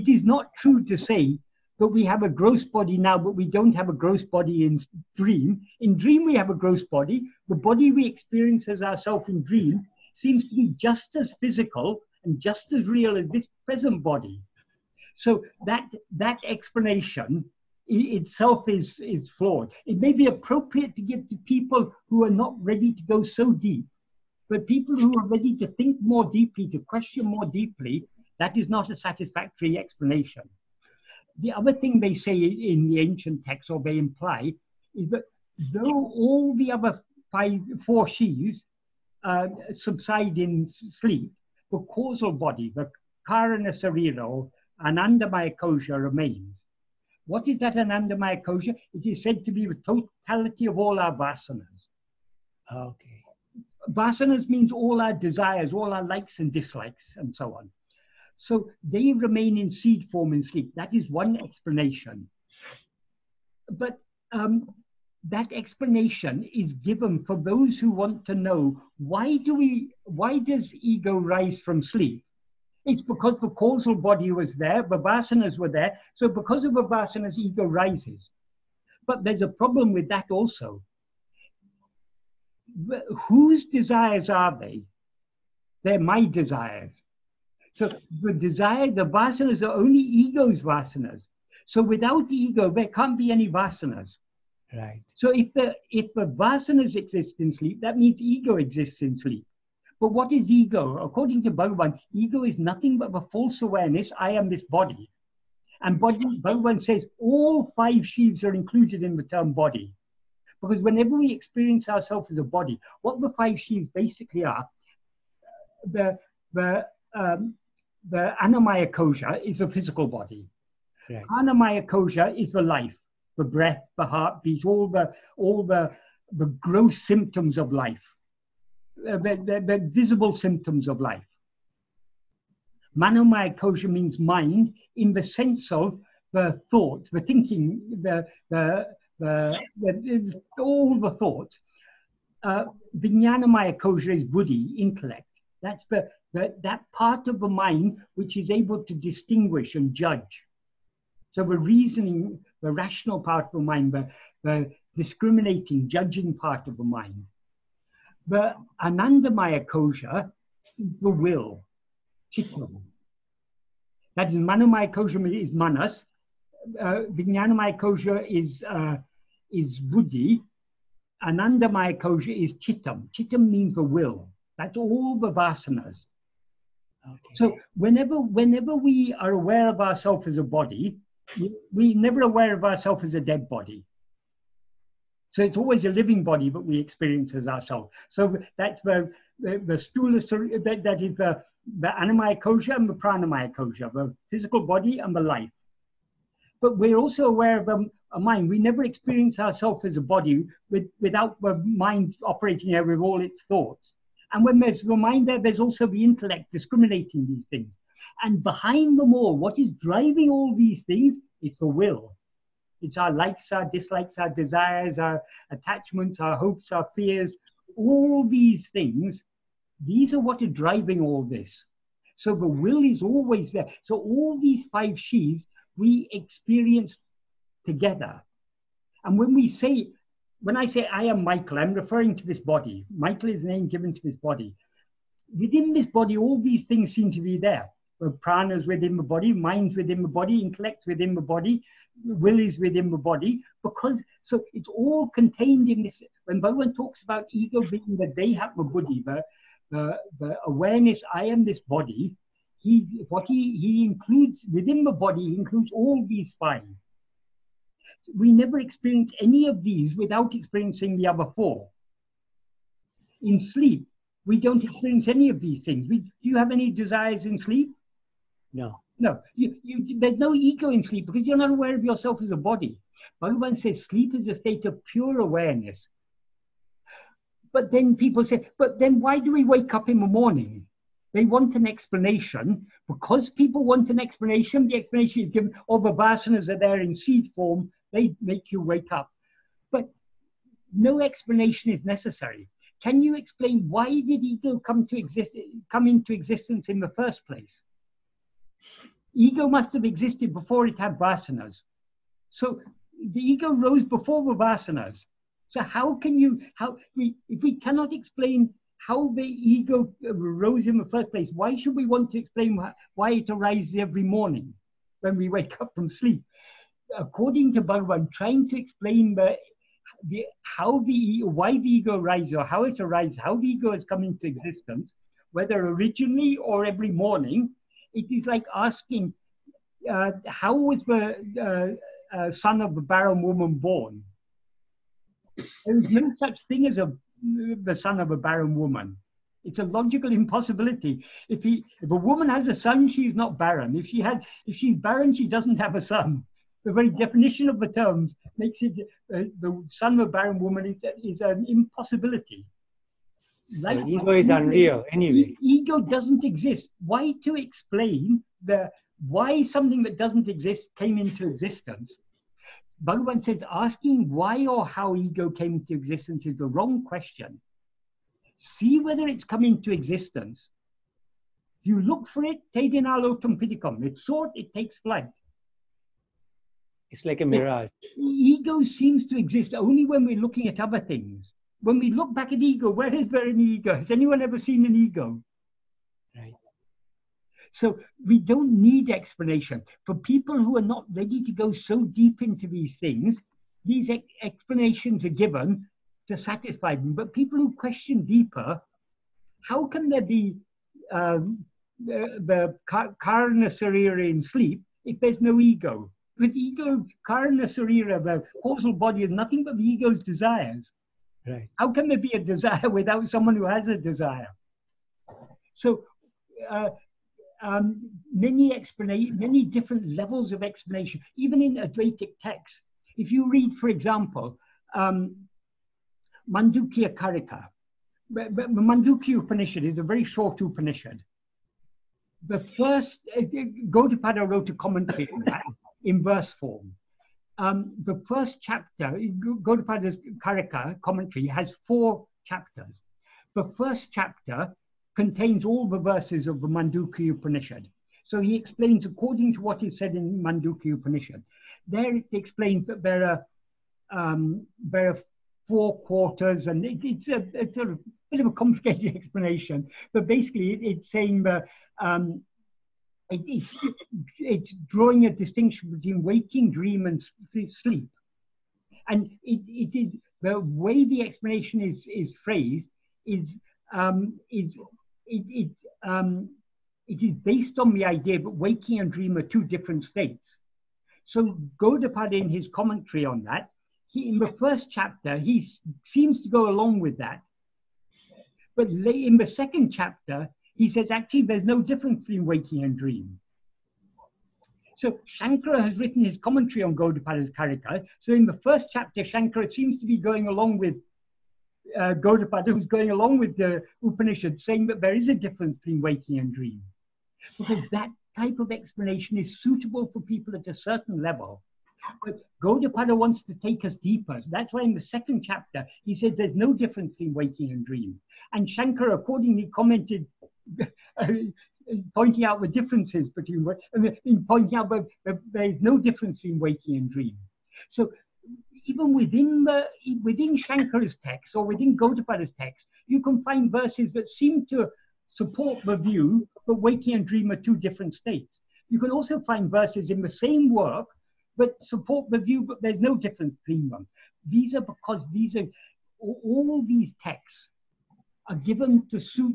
is not true to say that we have a gross body now, but we don't have a gross body in dream. In dream, we have a gross body. The body we experience as ourselves in dream seems to be just as physical and just as real as this present body. So that explanation itself is flawed. It may be appropriate to give to people who are not ready to go so deep, but people who are ready to think more deeply, to question more deeply, that is not a satisfactory explanation. The other thing they say in the ancient texts, or they imply, is that though all the other four she's subside in sleep, the causal body, the karana sarira, or anandamaya kosha, remains. What is that anandamaya kosha? It is said to be the totality of all our vasanas. Okay. Vasanas means all our desires, all our likes and dislikes, and so on. So they remain in seed form in sleep. That is one explanation. But that explanation is given for those who want to know, why does ego rise from sleep? It's because the causal body was there, the vasanas were there. So because of the vasanas, ego rises. But there's a problem with that also. Whose desires are they? They're my desires. So the vasanas are only ego's vasanas. So without ego, there can't be any vasanas. Right. So if the vasanas exist in sleep, that means ego exists in sleep. But what is ego? According to Bhagavan, ego is nothing but the false awareness, I am this body. And Bhagavan says all five sheaths are included in the term body. Because whenever we experience ourselves as a body, what the five sheaths basically are, the annamaya kosha is the physical body. Right. Annamaya kosha is the life, the breath, the heartbeat, all the gross symptoms of life, the visible symptoms of life. Manomaya kosha means mind in the sense of the thoughts, the thinking, all the thoughts. Vijnanamaya kosha is buddhi, intellect. That's that part of the mind which is able to distinguish and judge. So the reasoning, the rational part of the mind, the discriminating, judging part of the mind. The anandamaya kosha is the will, chitta. That is, manomaya kosha is manas, vijnanamaya kosha is buddhi, anandamaya kosha is chittam. Chittam means the will. That's all the vasanas. Okay. So whenever we are aware of ourselves as a body, we're never aware of ourselves as a dead body. So it's always a living body that we experience as ourselves. So that's the stula, that is the annamaya kosha and the pranamaya kosha, the physical body and the life. But we're also aware of a mind. We never experience ourselves as a body without the mind operating there with all its thoughts. And when there's the mind there, there's also the intellect discriminating these things. And behind them all, what is driving all these things is the will. It's our likes, our dislikes, our desires, our attachments, our hopes, our fears. All these things, these are what are driving all this. So the will is always there. So all these five she's we experience together. And when I say I am Michael, I'm referring to this body. Michael is the name given to this body. Within this body, all these things seem to be there. The prana is within the body, mind's within the body, intellect within the body, will is within the body. So it's all contained in this. When Bhagavan talks about ego being the dehatma buddhi, the awareness, I am this body, he includes within the body, he includes all these five. We never experience any of these without experiencing the other four. In sleep, we don't experience any of these things. Do you have any desires in sleep? No. No. There's no ego in sleep because you're not aware of yourself as a body. Bhagavan says sleep is a state of pure awareness. But then people say, but then why do we wake up in the morning? They want an explanation. Because people want an explanation, the explanation is given, all the vasanas are there in seed form, they make you wake up. But no explanation is necessary. Can you explain why did ego come into existence in the first place? Ego must have existed before it had vasanas. So the ego rose before the vasanas. So if we cannot explain how the ego arose in the first place, why should we want to explain why it arises every morning when we wake up from sleep? According to Bhagavan, trying to explain why the ego arises or how it arises, how the ego has come into existence, whether originally or every morning, it is like asking, how was the son of a barren woman born? There is no such thing as the son of a barren woman. It's a logical impossibility. If a woman has a son, she is not barren. If she's barren, she doesn't have a son. The very definition of the terms makes it the son of a barren woman is an impossibility. Like, so ego is unreal anyway. Ego doesn't exist. Why to explain why something that doesn't exist came into existence? Bhagavan says asking why or how ego came into existence is the wrong question. See whether it's come into existence. If you look for it, tedinalotam pitikam. It's sought, it takes flight. It's like a mirage. Ego seems to exist only when we're looking at other things. When we look back at ego, where is there an ego? Has anyone ever seen an ego? Right. So we don't need explanation. For people who are not ready to go so deep into these things, these explanations are given to satisfy them. But people who question deeper, how can there be the karana sarira in sleep if there's no ego? Because ego, karana sarira, the causal body, is nothing but the ego's desires. Right. How can there be a desire without someone who has a desire? So many different levels of explanation, even in Advaitic texts. If you read, for example, Mandukya Karika, Mandukya Upanishad is a very short Upanishad. The first, Gaudapada wrote a commentary on that in verse form. The first chapter, Gaudapada's Karika commentary, has 4 chapters. The first chapter contains all the verses of the Mandukya Upanishad. So he explains according to what is said in Mandukya Upanishad. There it explains that there are 4 quarters, and it's a sort of bit of a complicated explanation. But basically, it's saying that it's drawing a distinction between waking, dream, and sleep. And it is the way the explanation is phrased is it is based on the idea that waking and dream are 2 different states. So Gaudapada, in his commentary on that, in the first chapter, he seems to go along with that. But in the second chapter, he says, actually, there's no difference between waking and dream. So Shankara has written his commentary on Gaudapada's Karika. So in the first chapter, Shankara seems to be going along with Gaudapada, who's going along with the Upanishad, saying that there is a difference between waking and dream. Because that type of explanation is suitable for people at a certain level. But Gaudapada wants to take us deeper. So that's why in the second chapter, he said there's no difference between waking and dream. And Shankara accordingly commented, pointing out the differences between, pointing out that there is no difference between waking and dream. So even within Shankara's text or within Gaudapada's text, you can find verses that seem to support the view that waking and dream are 2 different states. You can also find verses in the same work that support the view that there's no difference between them. These are because all these texts are given to suit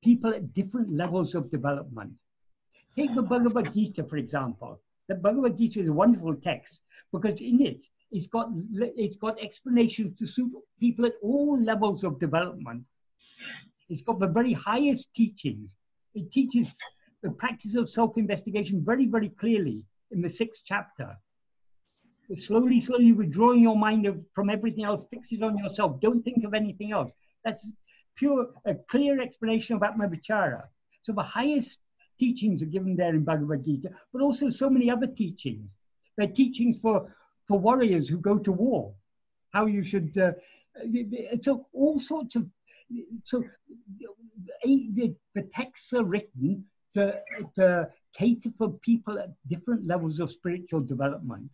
people at different levels of development. Take the Bhagavad-Gita, for example. The Bhagavad-Gita is a wonderful text because in it, it's got explanations to suit people at all levels of development. It's got the very highest teachings. It teaches the practice of self-investigation very, very clearly in the 6th chapter. Slowly, slowly withdrawing your mind from everything else, fix it on yourself. Don't think of anything else. That's a clear explanation of Atma-vichara. So the highest teachings are given there in Bhagavad-Gita, but also so many other teachings. They're teachings for warriors who go to war, how you should, so all sorts of, so the texts are written to cater for people at different levels of spiritual development.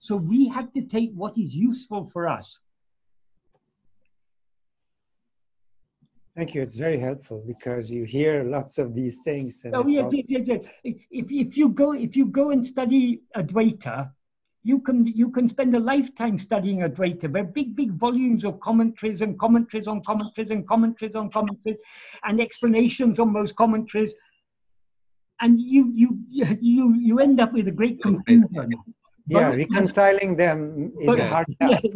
So we have to take what is useful for us. Thank you. It's very helpful because you hear lots of these things. And oh yes, yes. If you go and study Advaita, you can spend a lifetime studying Advaita. There are big volumes of commentaries and commentaries on commentaries and commentaries on commentaries and explanations on those commentaries, and you end up with a great confusion. Yeah, reconciling them is a hard task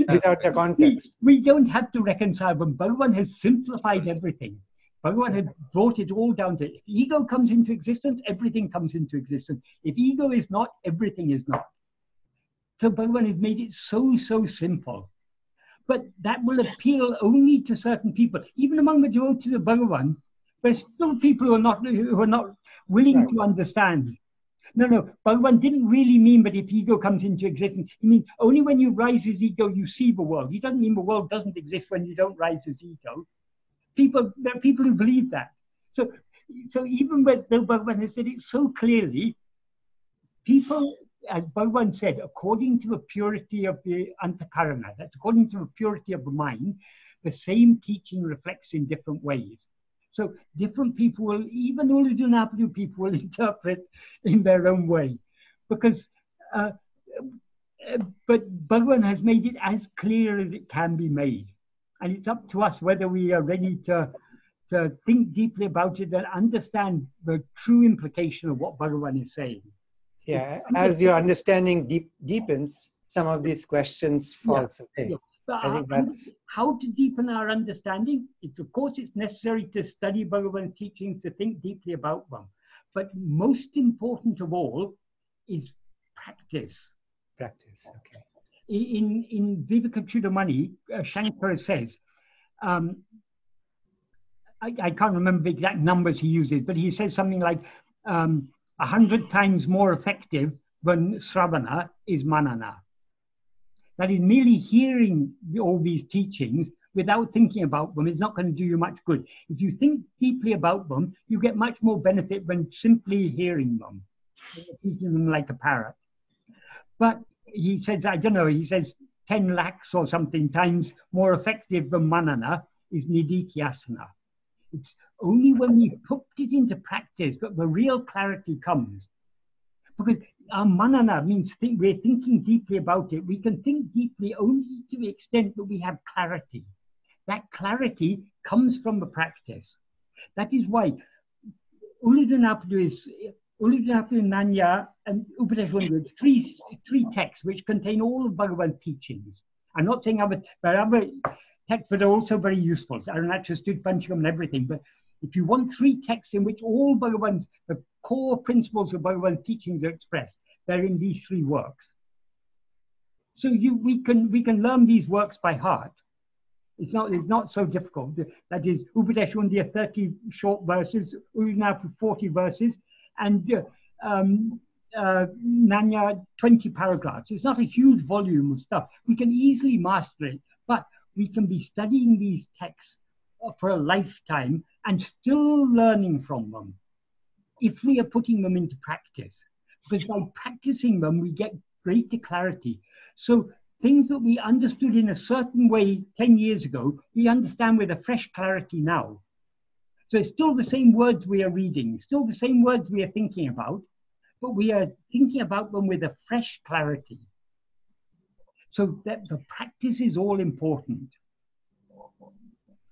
without the context. We don't have to reconcile them. Bhagavan has simplified everything. Bhagavan had brought it all down to, if ego comes into existence, everything comes into existence. If ego is not, everything is not. So Bhagavan has made it so simple. But that will appeal only to certain people. Even among the devotees of Bhagavan, there's still people who are not willing to understand. No, Bhagavan didn't really mean that if ego comes into existence. He means only when you rise as ego, you see the world. He doesn't mean the world doesn't exist when you don't rise as ego. There are people who believe that. So even though Bhagavan has said it so clearly, people, as Bhagavan said, according to the purity of the antakarana, that's according to the purity of the mind, the same teaching reflects in different ways. So different people will, even Uḷḷadu Nāṛpadu people will interpret in their own way, because but Bhagavan has made it as clear as it can be made, and it's up to us whether we are ready to think deeply about it and understand the true implication of what Bhagavan is saying. Yeah, as your understanding deepens, some of these questions falls away. Yeah. I think that's how to deepen our understanding. Of course, it's necessary to study Bhagavan's teachings, to think deeply about them. But most important of all is practice. Practice, okay. In Vivekachudamani, Shankara says, I can't remember the exact numbers he uses, but he says something like 100 times more effective than Sravana is Manana. That is, merely hearing all these teachings without thinking about them is not going to do you much good. If you think deeply about them, you get much more benefit than simply hearing them, teaching them like a parrot. But he says, I don't know, he says 10 lakhs or something times more effective than manana is nididhyasana. It's only when we put it into practice that the real clarity comes. Because our manana means we're thinking deeply about it. We can think deeply only to the extent that we have clarity. That clarity comes from the practice. That is why Uḷḷadu Nāṛpadu, Nanya, and Upadesha, three texts which contain all of Bhagavan's teachings. I'm not saying there are other texts that are also very useful, Arunachal Panchakam and everything, but if you want 3 texts in which all the core principles of Bhagavan's teachings are expressed, they're in these 3 works. So we can learn these works by heart. It's not so difficult. That is, Upadesha 30 short verses, Uļļadu 40 verses, and Nanya 20 paragraphs. It's not a huge volume of stuff. We can easily master it, but we can be studying these texts for a lifetime and still learning from them if we are putting them into practice. Because by practicing them, we get greater clarity. So things that we understood in a certain way 10 years ago, we understand with a fresh clarity now. So it's still the same words we are reading, still the same words we are thinking about, but we are thinking about them with a fresh clarity. So that the practice is all important.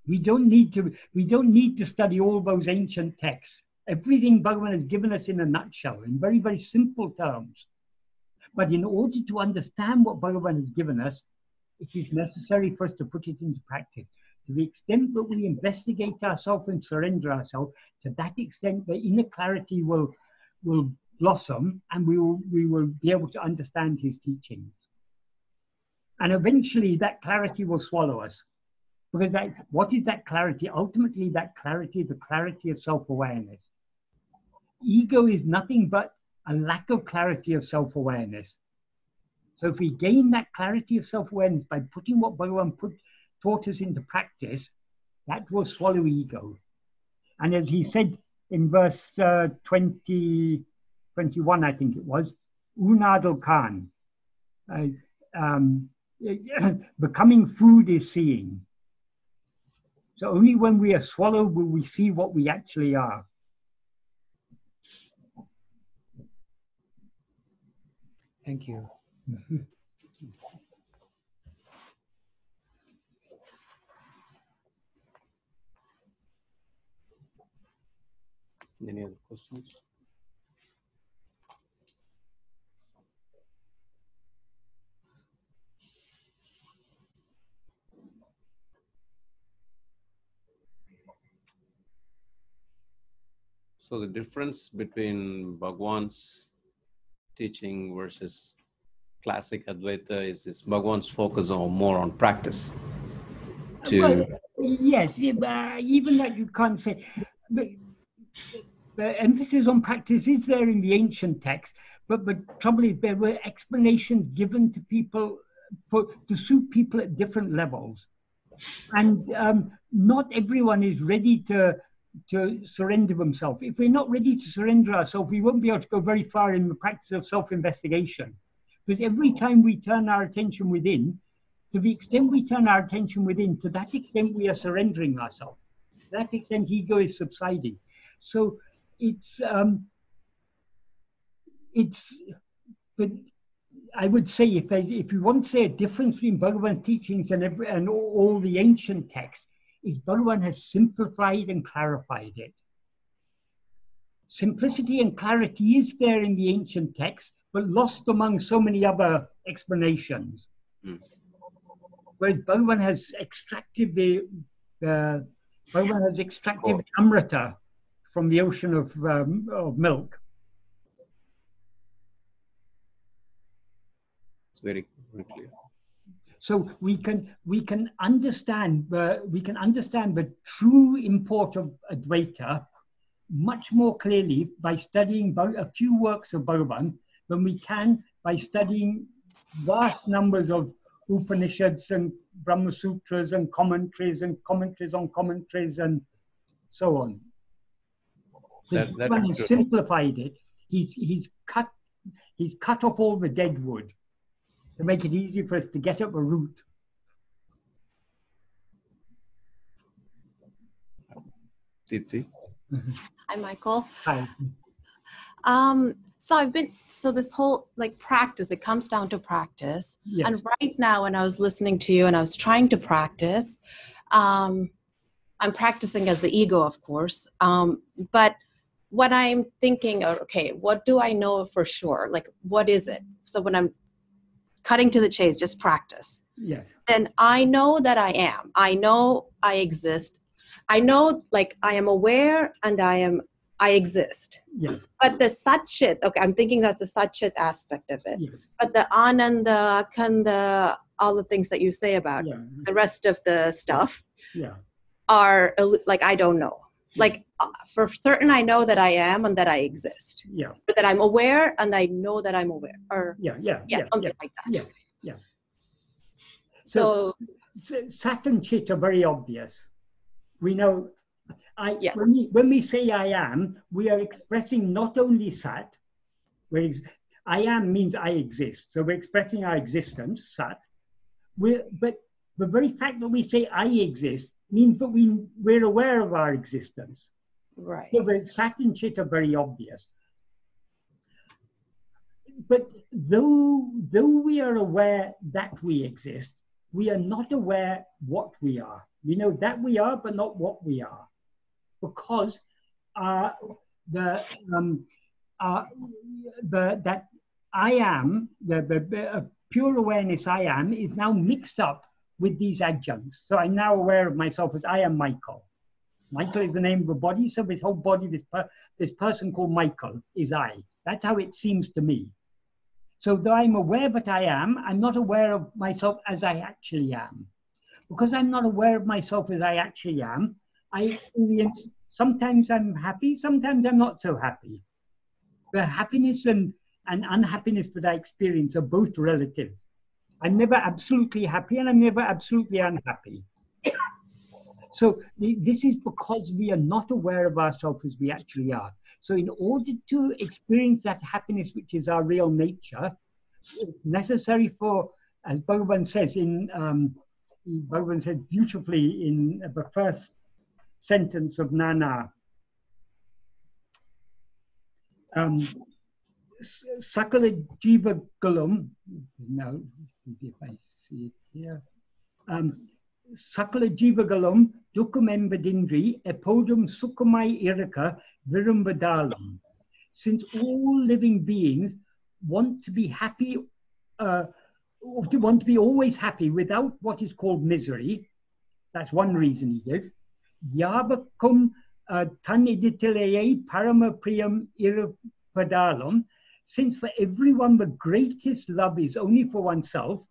We don't need to study all those ancient texts. Everything Bhagavan has given us in a nutshell, in very, very simple terms. But in order to understand what Bhagavan has given us, it is necessary for us to put it into practice, To the extent that we investigate ourselves and surrender ourselves, to that extent the inner clarity will blossom, and we will be able to understand his teachings. And eventually that clarity will swallow us. Because what is that clarity? Ultimately, that clarity is the clarity of self-awareness. Ego is nothing but a lack of clarity of self-awareness. So if we gain that clarity of self-awareness by putting what Bhagavan taught us into practice, that will swallow ego. And as he said in verse 21, I think it was, uṇardu kan, becoming food is seeing. So only when we are swallowed will we see what we actually are. Thank you. Any other questions? So the difference between Bhagwan's teaching versus classic Advaita is Bhagwan's focus on more on practice. Well, yes, even that you can't say. But the emphasis on practice is there in the ancient text, but the trouble is there were explanations given to people to suit people at different levels. And not everyone is ready to surrender themselves. If we're not ready to surrender ourselves, we won't be able to go very far in the practice of self-investigation. Because every time we turn our attention within, to the extent we turn our attention within, to that extent we are surrendering ourselves. To that extent ego is subsiding. So but I would say if you want to say a difference between Bhagavan's teachings and all the ancient texts, is Bhagavan has simplified and clarified it. Simplicity and clarity is there in the ancient texts, but lost among so many other explanations. Whereas Bhagavan has extracted Amrita from the ocean of milk. It's very, very clear. So we can understand the true import of Advaita much more clearly by studying a few works of Bhagavan than we can by studying vast numbers of Upanishads and Brahma Sutras and commentaries on commentaries and so on. Bhagavan has simplified it. He's cut off all the dead wood to make it easy for us to get at the root. Deepti? Hi, Michael. Hi. So this whole practice, it comes down to practice. Yes. And right now when I was listening to you and I was trying to practice, I'm practicing as the ego, of course. But what I'm thinking, okay, what do I know for sure? What is it? So when I'm cutting to the chase, just practice. Yes. Then I know that I am. I know I exist. I know I am aware and I exist. Yes. But the satchit, okay, I'm thinking that's the satchit aspect of it. Yes. But the ananda, kanda, all the things that you say about the rest of the stuff are I don't know. For certain, I know that I am and that I exist. Yeah. But that I'm aware and I know that I'm aware. Or something like that. Yeah. So Sat and Chit are very obvious. We know. When we say I am, we are expressing not only Sat, whereas I am means I exist. So we're expressing our existence, Sat. But the very fact that we say I exist means that we're aware of our existence. Right. So the Sat and Chit are very obvious. But though we are aware that we exist, we are not aware what we are. We know that we are, but not what we are. Because that I am, the pure awareness I am, is now mixed up with these adjuncts. So I'm now aware of myself as I am Michael. Michael is the name of a body, so this whole body, this person called Michael is I. That's how it seems to me. So though I'm aware that I am, I'm not aware of myself as I actually am. Because I'm not aware of myself as I actually am, I experience, sometimes I'm happy, sometimes I'm not so happy. The happiness and unhappiness that I experience are both relative. I'm never absolutely happy and I'm never absolutely unhappy. So this is because we are not aware of ourselves as we actually are. So in order to experience that happiness, which is our real nature, it's necessary for, as Bhagavan says Bhagavan says beautifully in the first sentence of Nana, Sakala Jiva Galam, now, if I see it here, Sakala Jiva Galam, Dukam Embadindri, Epodum Sukamai Iraka, Virumbadalam. Since all living beings want to be happy, want to be always happy without what is called misery, that's one reason he gives. Yavakum taniditilaye paramapriyam irapadalam. Since for everyone the greatest love is only for oneself,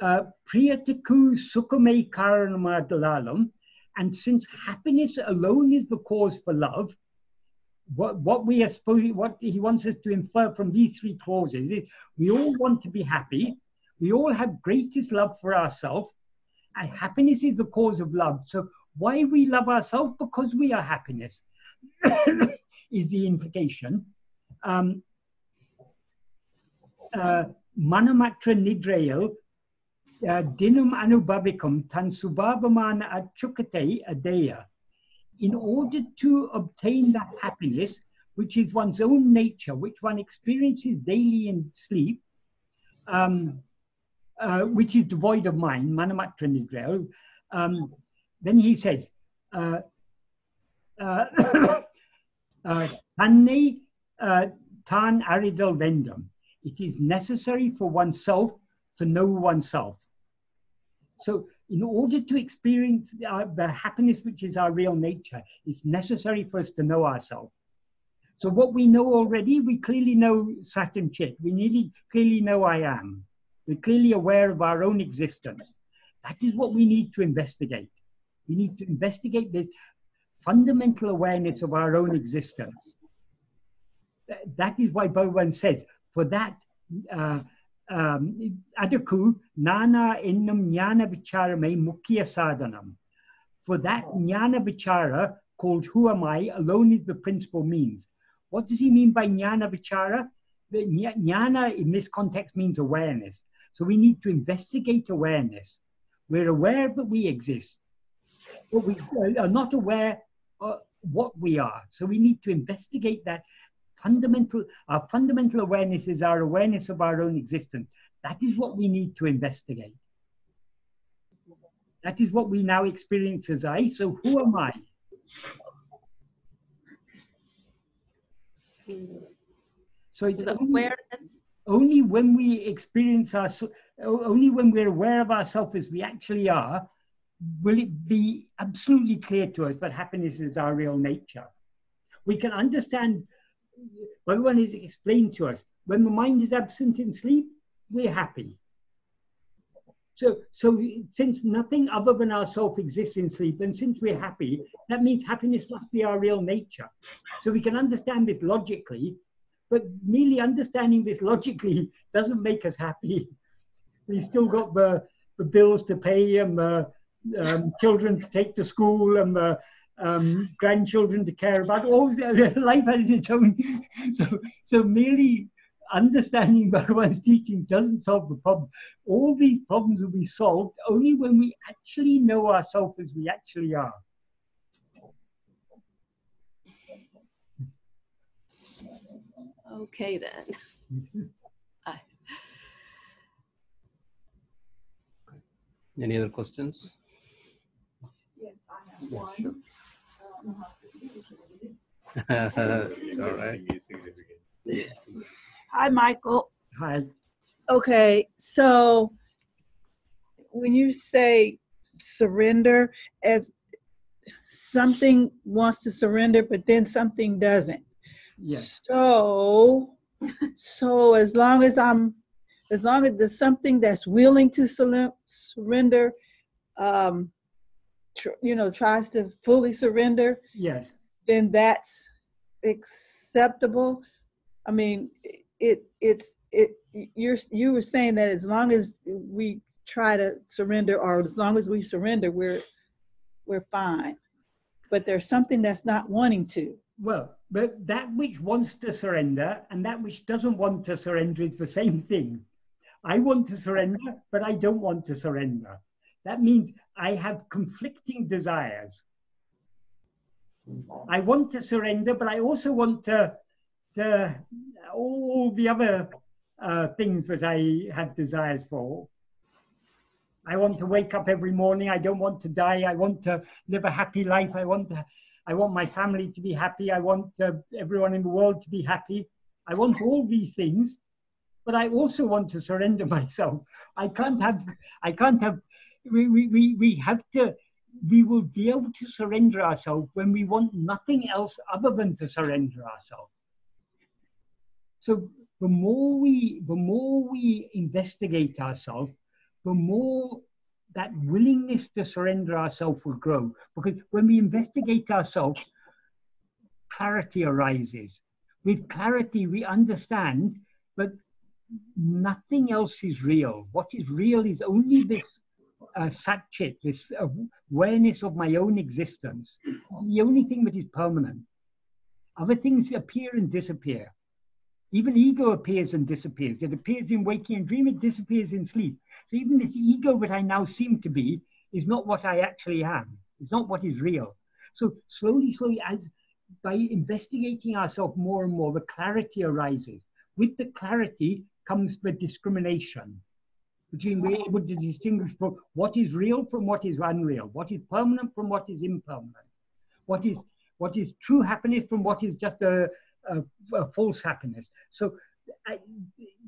priyataku sukame karanamadalam, and since happiness alone is the cause for love, what he wants us to infer from these three clauses is we all want to be happy, we all have greatest love for ourselves, and happiness is the cause of love. So why we love ourselves? Because we are happiness, is the implication. Manamatra nidrayal dinum anubhavikum tan subhavamana achukate adeya. In order to obtain that happiness, which is one's own nature, which one experiences daily in sleep, which is devoid of mind, manamatra nidrayal, then he says, Tanne tan aridal vendam. It is necessary for oneself to know oneself. So in order to experience the happiness which is our real nature, it's necessary for us to know ourselves. So what we know already, we clearly know Sat and Chit. We clearly know I am. We're clearly aware of our own existence. That is what we need to investigate. We need to investigate this fundamental awareness of our own existence. That is why Bhagavan says, for that, Adakku nana ennam jnana vicharame mukhya sadhanam. For that jnana vichara, called who am I, alone is the principal means. What does he mean by jnana vichara? The jnana in this context means awareness. So we need to investigate awareness. We're aware that we exist, but we are not aware of what we are. So we need to investigate that. Our fundamental awareness is our awareness of our own existence. That is what we need to investigate. That is what we now experience as I. So who am I? So it's the awareness. Only when we experience only when we're aware of ourselves as we actually are, will it be absolutely clear to us that happiness is our real nature. We can understand. Bhagavan is explained to us, when the mind is absent in sleep, we're happy. So since nothing other than ourself exists in sleep, and since we're happy, that means happiness must be our real nature. So we can understand this logically, but merely understanding this logically doesn't make us happy. We've still got the bills to pay, and the children to take to school, and the grandchildren to care about. All life has its own. So merely understanding Bhagavan's teaching doesn't solve the problem. All these problems will be solved only when we actually know ourselves as we actually are. Okay then. Any other questions? Yes, I have one. Sure. It's all right. Hi, Michael. Hi. Okay, so when you say surrender, as something wants to surrender, but then something doesn't. Yes. So as long as there's something that's willing to surrender, tries to fully surrender, yes, then that's acceptable. I mean, you were saying that as long as we try to surrender, or as long as we surrender, we're fine. But there's something that's not wanting to. Well, but that which wants to surrender and that which doesn't want to surrender is the same thing. I want to surrender, but I don't want to surrender. That means I have conflicting desires. I want to surrender, but I also want to all the other things that I have desires for. I want to wake up every morning. I don't want to die. I want to live a happy life. I want my family to be happy. I want everyone in the world to be happy. I want all these things, but I also want to surrender myself. We will be able to surrender ourselves when we want nothing else other than to surrender ourselves. So the more we investigate ourselves, the more that willingness to surrender ourselves will grow. Because when we investigate ourselves, clarity arises. With clarity, we understand that nothing else is real. What is real is only this satchit, this awareness of my own existence. It's the only thing that is permanent. Other things appear and disappear. Even ego appears and disappears. It appears in waking and dream, it disappears in sleep. So even this ego that I now seem to be is not what I actually am. It's not what is real. So slowly, as by investigating ourselves more and more, the clarity arises. With the clarity comes the discrimination between being able to distinguish from what is real from what is unreal, what is permanent from what is impermanent, what is true happiness from what is just a false happiness. So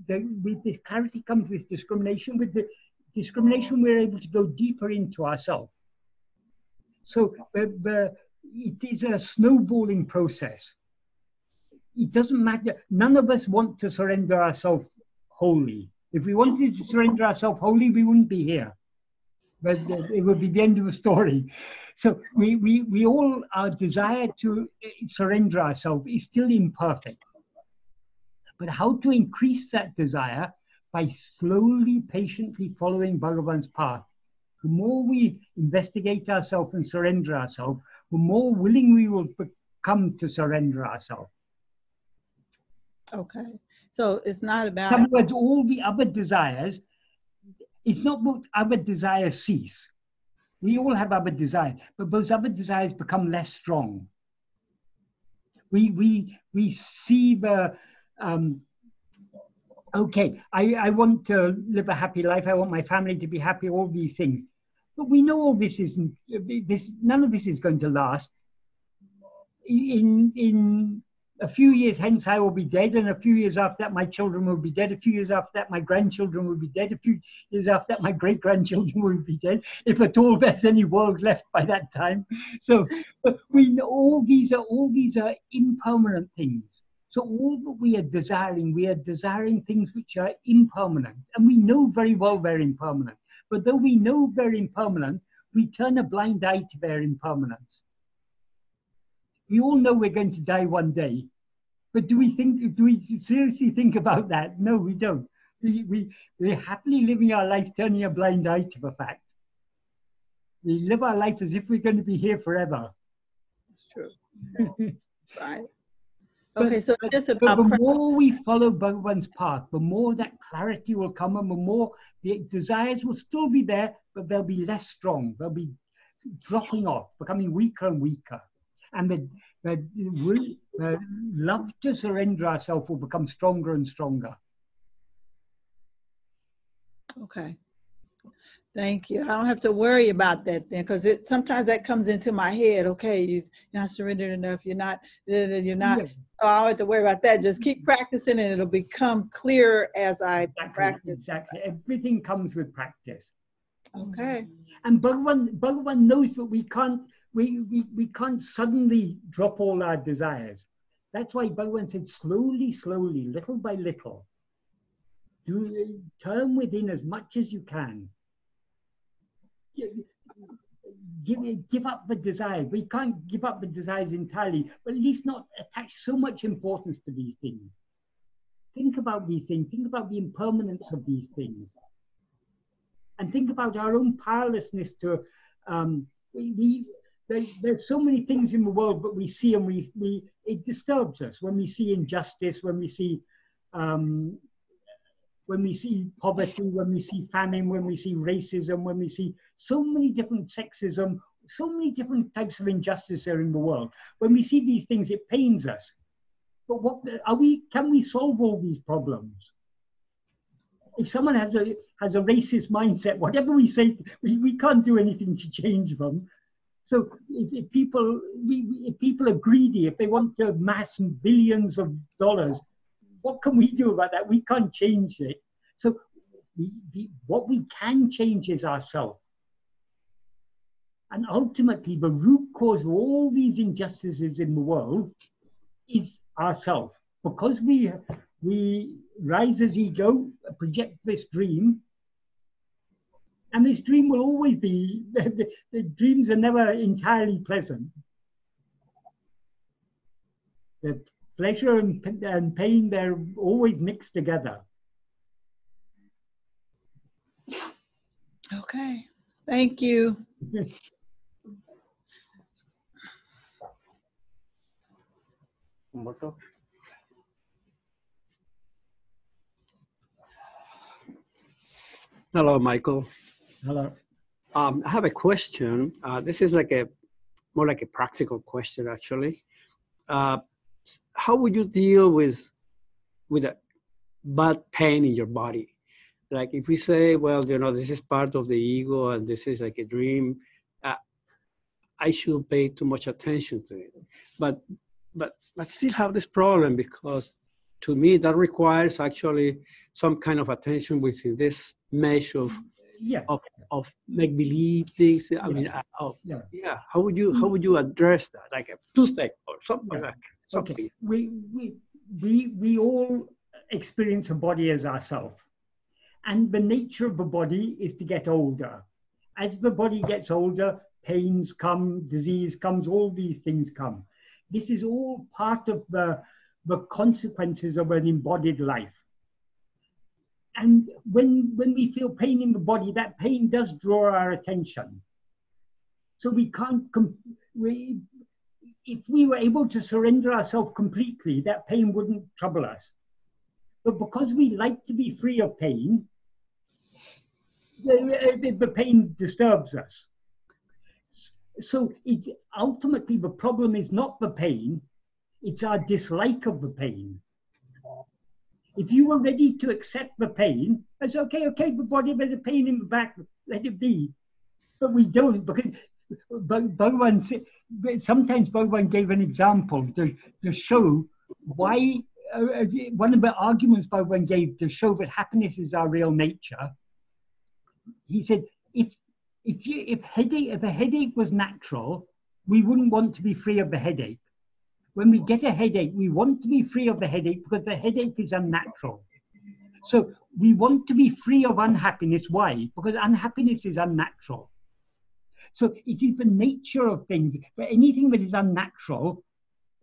with this clarity comes this discrimination. With the discrimination, we're able to go deeper into ourselves. So it is a snowballing process. It doesn't matter. None of us want to surrender ourselves wholly. If we wanted to surrender ourselves wholly, we wouldn't be here. But it would be the end of the story. So we all, our desire to surrender ourselves is still imperfect. But how to increase that desire? By slowly, patiently following Bhagavan's path. The more we investigate ourselves and surrender ourselves, the more willing we will become to surrender ourselves. Okay. So it's not about... In other words, all the other desires, it's not that other desires cease. We all have other desires, but those other desires become less strong. We see the, okay, I want to live a happy life. I want my family to be happy, all these things. But we know all this isn't, none of this is going to last. In a few years hence, I will be dead, and a few years after that, my children will be dead. A few years after that, my grandchildren will be dead. A few years after that, my great-grandchildren will be dead, if at all there's any world left by that time. So we know all these are impermanent things. So all that we are desiring things which are impermanent, and we know very well they're impermanent. But though we know they're impermanent, we turn a blind eye to their impermanence. We all know we're going to die one day, but do we seriously think about that? No, we don't. We're happily living our life, turning a blind eye to the fact. We live our life as if we're going to be here forever. That's true. Right. Okay, so just about... But the more we follow Bhagavan's path, the more that clarity will come, and the more the desires will still be there, but they'll be less strong. They'll be dropping off, becoming weaker and weaker. And the love to surrender ourselves will become stronger and stronger. Okay. Thank you. I don't have to worry about that then, because sometimes that comes into my head. Okay, you're not surrendered enough. You're not. Yes. Oh, I don't have to worry about that. Just keep practicing, and it'll become clearer as I practice. Exactly. Everything comes with practice. Okay. And Bhagavan knows that we can't suddenly drop all our desires. That's why Bhagavan said, slowly, slowly, little by little, turn within as much as you can. Give up the desires. We can't give up the desires entirely, but at least not attach so much importance to these things. Think about these things. Think about the impermanence of these things. And think about our own powerlessness to, there's so many things in the world that we see and it disturbs us when we see injustice, when we see poverty, when we see famine, when we see racism, when we see so many different sexism, so many different types of injustice there in the world. When we see these things, it pains us. But can we solve all these problems? If someone has a racist mindset, whatever we say, we can't do anything to change them. So if people are greedy, if they want to amass billions of dollars, what can we do about that? We can't change it. So what we can change is ourselves. And ultimately, the root cause of all these injustices in the world is ourselves. Because we rise as ego, project this dream, and this dream will always be, the dreams are never entirely pleasant. The pleasure and pain, they're always mixed together. Okay. Thank you. Hello, Michael. Hello. I have a question. This is more like a practical question, actually. How would you deal with a bad pain in your body? Like if we say, well, this is part of the ego and this is like a dream, I shouldn't pay too much attention to it. But still have this problem, because to me that requires actually some kind of attention within this mesh of make-believe things. I mean, how would you address that? Like a toothache or something like that. Okay. We all experience a body as ourself. And the nature of the body is to get older. As the body gets older, pains come, disease comes, all these things come. This is all part of the consequences of an embodied life. And when we feel pain in the body, that pain does draw our attention. So we can't, if we were able to surrender ourselves completely, that pain wouldn't trouble us. But because we like to be free of pain, the pain disturbs us. So ultimately the problem is not the pain, it's our dislike of the pain. If you were ready to accept the pain, it's okay, the body, there's a pain in the back, let it be. But we don't, because sometimes Bhagavan gave an example to show why, one of the arguments Bhagavan gave to show that happiness is our real nature. He said, if a headache was natural, we wouldn't want to be free of the headache. When we get a headache, we want to be free of the headache because the headache is unnatural. So we want to be free of unhappiness. Why? Because unhappiness is unnatural. So it is the nature of things. But anything that is unnatural,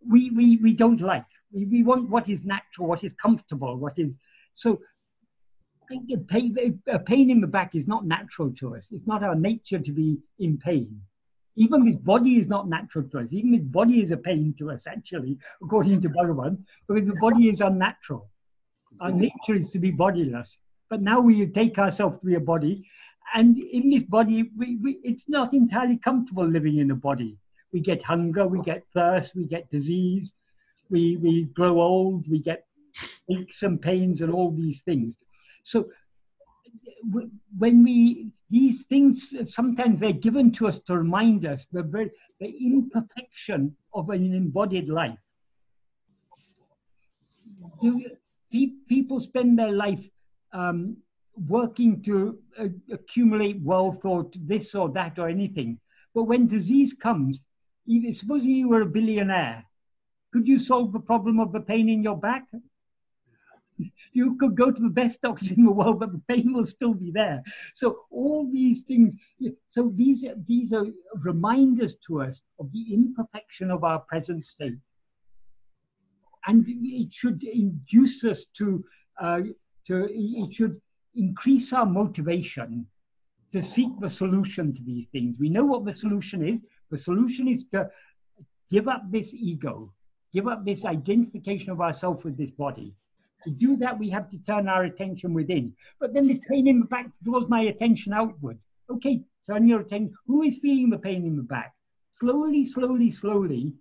we don't like. We want what is natural, what is comfortable, what is... So a pain in the back is not natural to us. It's not our nature to be in pain. Even this body is not natural to us. Even this body is a pain to us, actually, according to Bhagavan, because the body is unnatural. Our nature is to be bodiless. But now we take ourselves to be a body, and in this body, it's not entirely comfortable living in a body. We get hunger, we get thirst, we get disease, we grow old, we get aches and pains and all these things. So when these things, sometimes they're given to us to remind us the imperfection of an embodied life. People spend their life working to accumulate wealth or this or that or anything. But when disease comes, even supposing you were a billionaire, could you solve the problem of the pain in your back? You could go to the best doctors in the world, but the pain will still be there. So all these things, so these are reminders to us of the imperfection of our present state. And it should induce us it should increase our motivation to seek the solution to these things. We know what the solution is. The solution is to give up this ego, give up this identification of ourselves with this body. To do that, we have to turn our attention within. But then this pain in the back draws my attention outwards. Okay, turn your attention. Who is feeling the pain in the back? Slowly, slowly, slowly,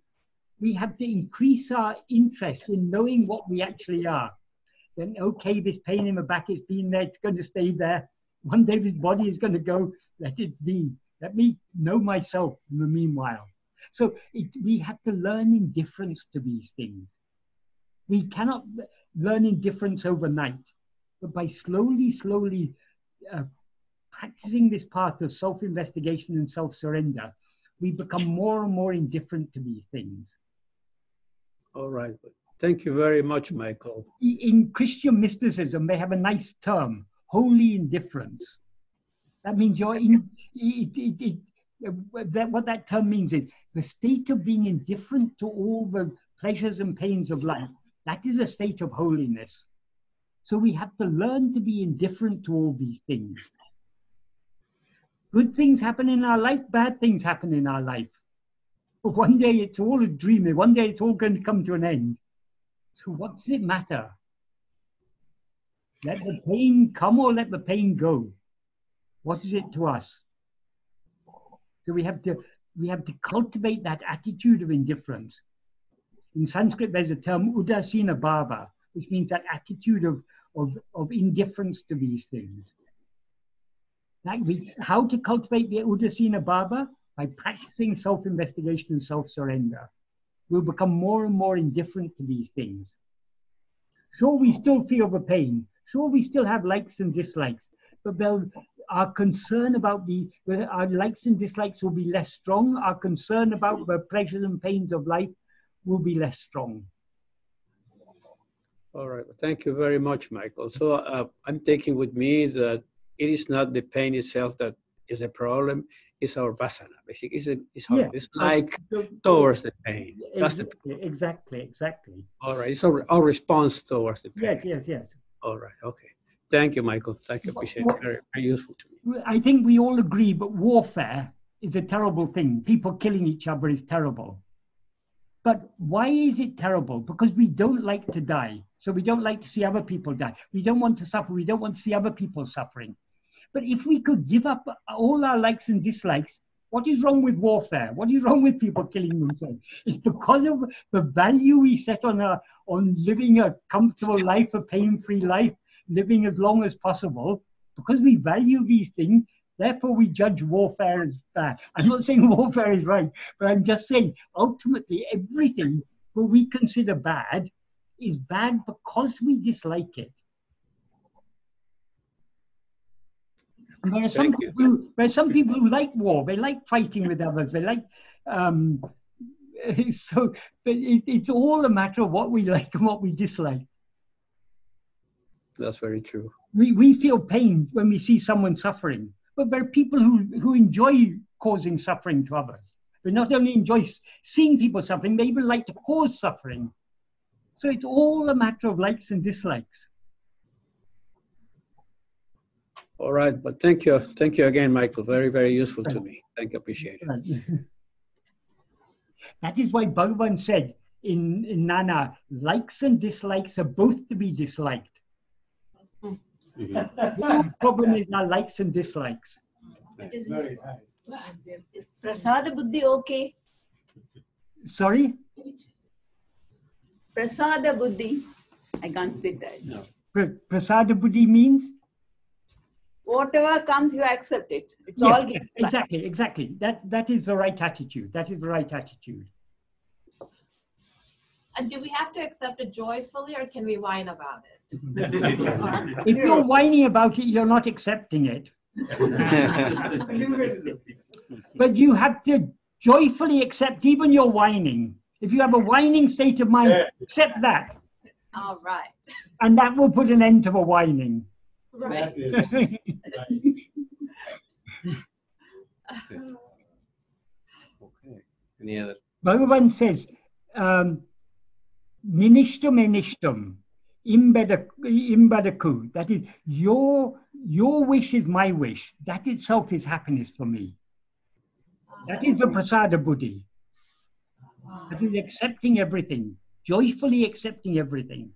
we have to increase our interest in knowing what we actually are. Then, okay, this pain in the back has been there, it's going to stay there. One day this body is going to go, let it be. Let me know myself in the meanwhile. So we have to learn indifference to these things. We cannot learn indifference overnight, but by slowly, slowly practicing this path of self-investigation and self-surrender, we become more and more indifferent to these things. All right. Thank you very much, Michael. In Christian mysticism, they have a nice term, holy indifference. That means you're what that term means is the state of being indifferent to all the pleasures and pains of life. That is a state of holiness. So we have to learn to be indifferent to all these things. Good things happen in our life, bad things happen in our life. But one day it's all a dream, one day it's all going to come to an end. So what does it matter? Let the pain come or let the pain go. What is it to us? So we have to cultivate that attitude of indifference. In Sanskrit, there's a term udasina bhava, which means that attitude of indifference to these things. How to cultivate the udasina bhava? By practicing self-investigation and self-surrender. We'll become more and more indifferent to these things. Sure, we still feel the pain. Sure, we still have likes and dislikes, but our concern about our likes and dislikes will be less strong. Our concern about the pleasures and pains of life will be less strong. All right. Thank you very much, Michael. So I'm taking with me that it is not the pain itself that is a problem. It's our vasana. Basically, it's our dislike towards the pain. That's the pain. Exactly. All right. It's our response towards the pain. Yes. All right. Okay. Thank you, Michael. Thank you. Appreciate it. Very, very useful to me. I think we all agree, but warfare is a terrible thing. People killing each other is terrible. But why is it terrible? Because we don't like to die. So we don't like to see other people die. We don't want to suffer. We don't want to see other people suffering. But if we could give up all our likes and dislikes, what is wrong with warfare? What is wrong with people killing themselves? It's because of the value we set on living a comfortable life, a pain-free life, living as long as possible. Because we value these things, therefore we judge warfare as bad. I'm not saying warfare is right, but I'm just saying ultimately everything that we consider bad is bad because we dislike it. And there are some people who like war. They like fighting with others. They like so. But it's all a matter of what we like and what we dislike. That's very true. We feel pain when we see someone suffering, but there are people who enjoy causing suffering to others. They not only enjoy seeing people suffering, they even like to cause suffering. So it's all a matter of likes and dislikes. All right, but thank you again, Michael. Very, very useful to me. Thank you, appreciate it. That is why Bhagavan said in Nana, likes and dislikes are both to be disliked. The problem is our likes and dislikes. Very nice. Is prasada buddhi okay? Sorry? Prasada buddhi. I can't say that. No. Prasada buddhi means? Whatever comes, you accept it. It's all given. Exactly. That is the right attitude. That is the right attitude. And do we have to accept it joyfully, or can we whine about it? If you're whining about it, you're not accepting it. But you have to joyfully accept even your whining. If you have a whining state of mind, accept that. All right. And that will put an end to the whining. Right. Okay. Any other? Bhagavan says, niṇṭṛum eṇṭṛum, mevarkku. That is, your wish is my wish. That itself is happiness for me. That is the prasada buddhi. That is accepting everything, joyfully accepting everything.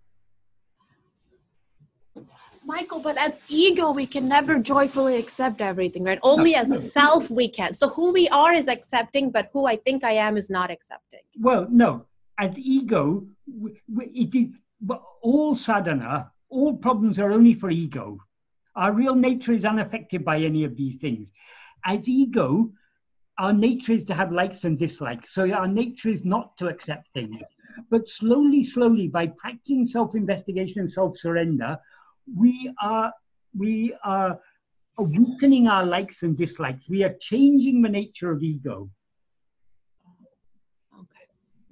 Michael, but as ego, we can never joyfully accept everything, right? Only as a self we can. So who we are is accepting, but who I think I am is not accepting. Well, no. As ego, it is all sadhana, all problems are only for ego. Our real nature is unaffected by any of these things. As ego, our nature is to have likes and dislikes. So our nature is not to accept things. But slowly, slowly, by practicing self-investigation and self-surrender, we are weakening our likes and dislikes. We are changing the nature of ego.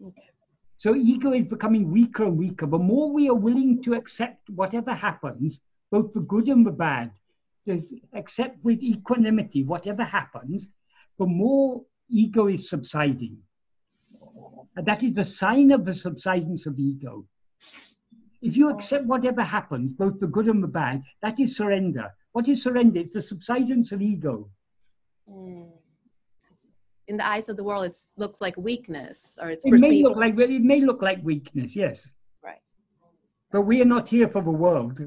Okay. So ego is becoming weaker and weaker. The more we are willing to accept whatever happens, both the good and the bad, to accept with equanimity whatever happens, the more ego is subsiding. And that is the sign of the subsidence of ego. If you accept whatever happens, both the good and the bad, that is surrender. What is surrender? It's the subsidence of ego. In the eyes of the world, it looks like weakness, or it's It may look like weakness, yes. Right. But we are not here for the world.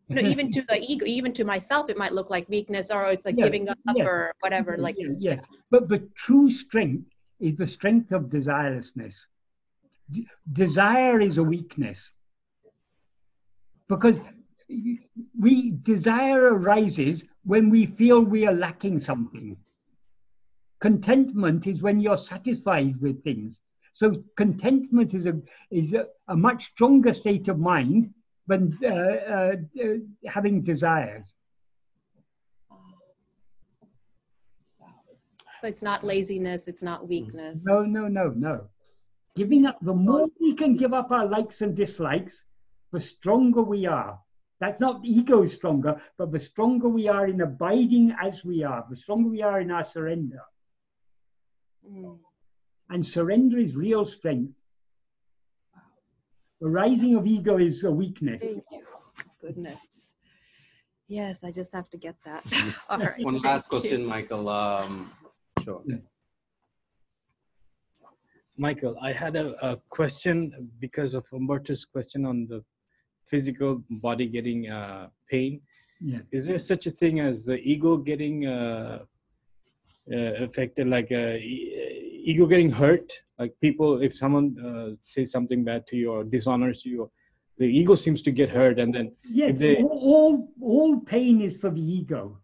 No, even to the ego, even to myself, it might look like weakness, or it's like giving up or whatever. Like yes. But the true strength is the strength of desirelessness. Desire is a weakness. Because desire arises when we feel we are lacking something. Contentment is when you're satisfied with things. So contentment is a much stronger state of mind than having desires. So it's not laziness, it's not weakness. No. Giving up, the more we can give up our likes and dislikes, the stronger we are. That's not ego is stronger, but the stronger we are in abiding as we are, the stronger we are in our surrender. And surrender is real strength. The rising of ego is a weakness. Thank you. Goodness. Yes, I just have to get that. All right. One last question, Michael. Sure. Michael, I had a question because of Umberto's question on the physical body getting pain. Yeah. Is there such a thing as the ego getting affected, like ego getting hurt? Like people, if someone says something bad to you or dishonors you, the ego seems to get hurt, and then yes, all pain is for the ego.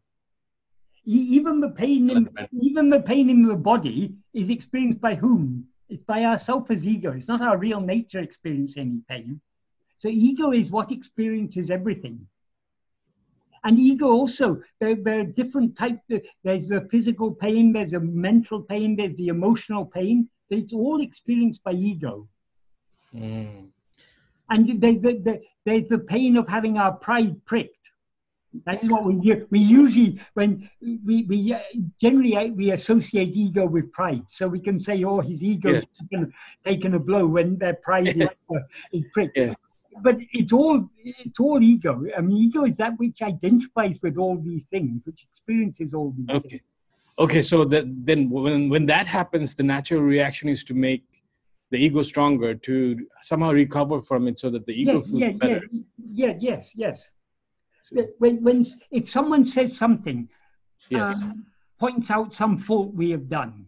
Even the pain in the body is experienced by whom? It's by ourself as ego. It's not our real nature experiencing any pain. So ego is what experiences everything. And ego also, there are different types. There's the physical pain, there's a mental pain, there's the emotional pain. It's all experienced by ego. And there's the pain of having our pride pricked. That is what we usually, when we generally associate ego with pride. So we can say, oh, his ego is taken a blow when their pride is pricked. Yeah. But it's all ego. I mean, ego is that which identifies with all these things, which experiences all these things. Okay. So then when that happens, the natural reaction is to make the ego stronger, to somehow recover from it, so that the ego feels better. Yes. If someone says something, points out some fault we have done,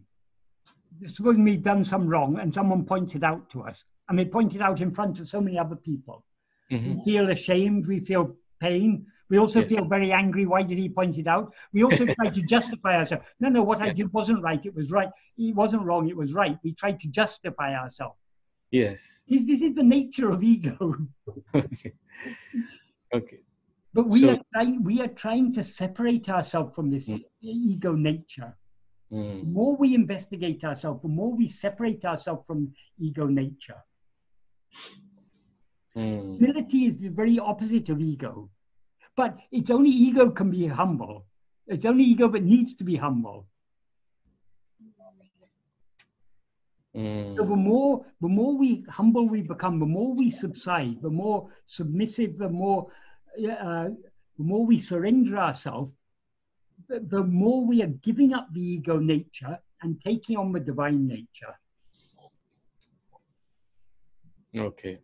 suppose we've done some wrong, and someone points it out to us, and they point it out in front of so many other people. We feel ashamed, we feel pain, we also feel very angry. Why did he point it out? We also try to justify ourselves. No, what I did wasn't right, it was right. It wasn't wrong, it was right. We try to justify ourselves. Yes. This is the nature of ego. Okay. Okay. But we are trying to separate ourselves from this ego nature. The more we investigate ourselves, the more we separate ourselves from ego nature. Humility is the very opposite of ego. But it's only ego can be humble. It's only ego that needs to be humble. So the more humble we become, the more we subside, the more submissive, the more we surrender ourselves, the more we are giving up the ego nature and taking on the divine nature. Okay.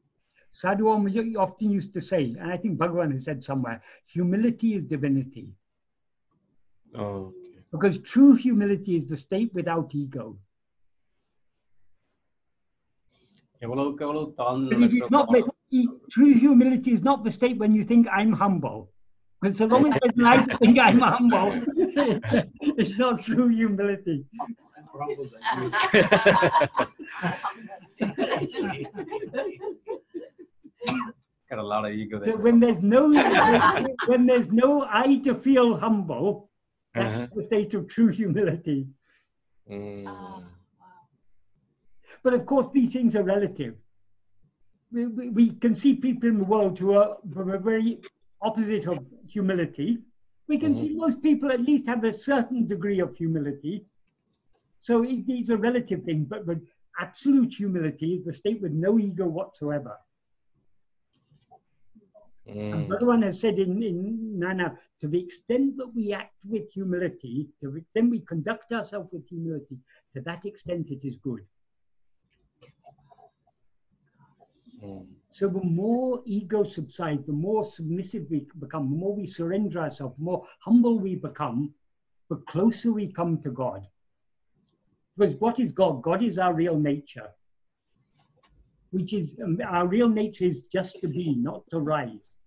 Sadhu often used to say, and I think Bhagavan has said somewhere, humility is divinity. Oh, okay. Because true humility is the state without ego. But it is not, true humility is not the state when you think I'm humble. Because so long as I think I'm humble, it's not true humility. Got a lot of ego. So when there's no I to feel humble, that's the state of true humility. But of course, these things are relative. We can see people in the world who are from a very opposite of humility. We can see most people at least have a certain degree of humility. So these are relative things, but absolute humility is the state with no ego whatsoever. And Bhagavan has said in Nana, to the extent that we act with humility, to the extent we conduct ourselves with humility, to that extent it is good. So the more ego subsides, the more submissive we become, the more we surrender ourselves, the more humble we become, the closer we come to God. Because what is God? God is our real nature, which is, our real nature is just to be, not to rise.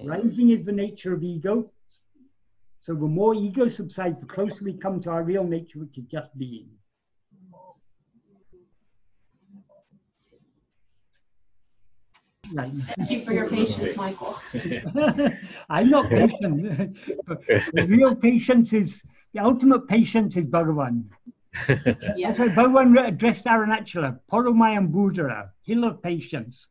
Rising is the nature of ego. So the more ego subsides, the closer we come to our real nature, which is just being. Right. Thank you for your patience, Michael. I'm not patient. The real patience is, the ultimate patience is Bhagavan. Yes. That's why Bhagavan addressed Arunachala, Porumai and Buddha, hill of patience.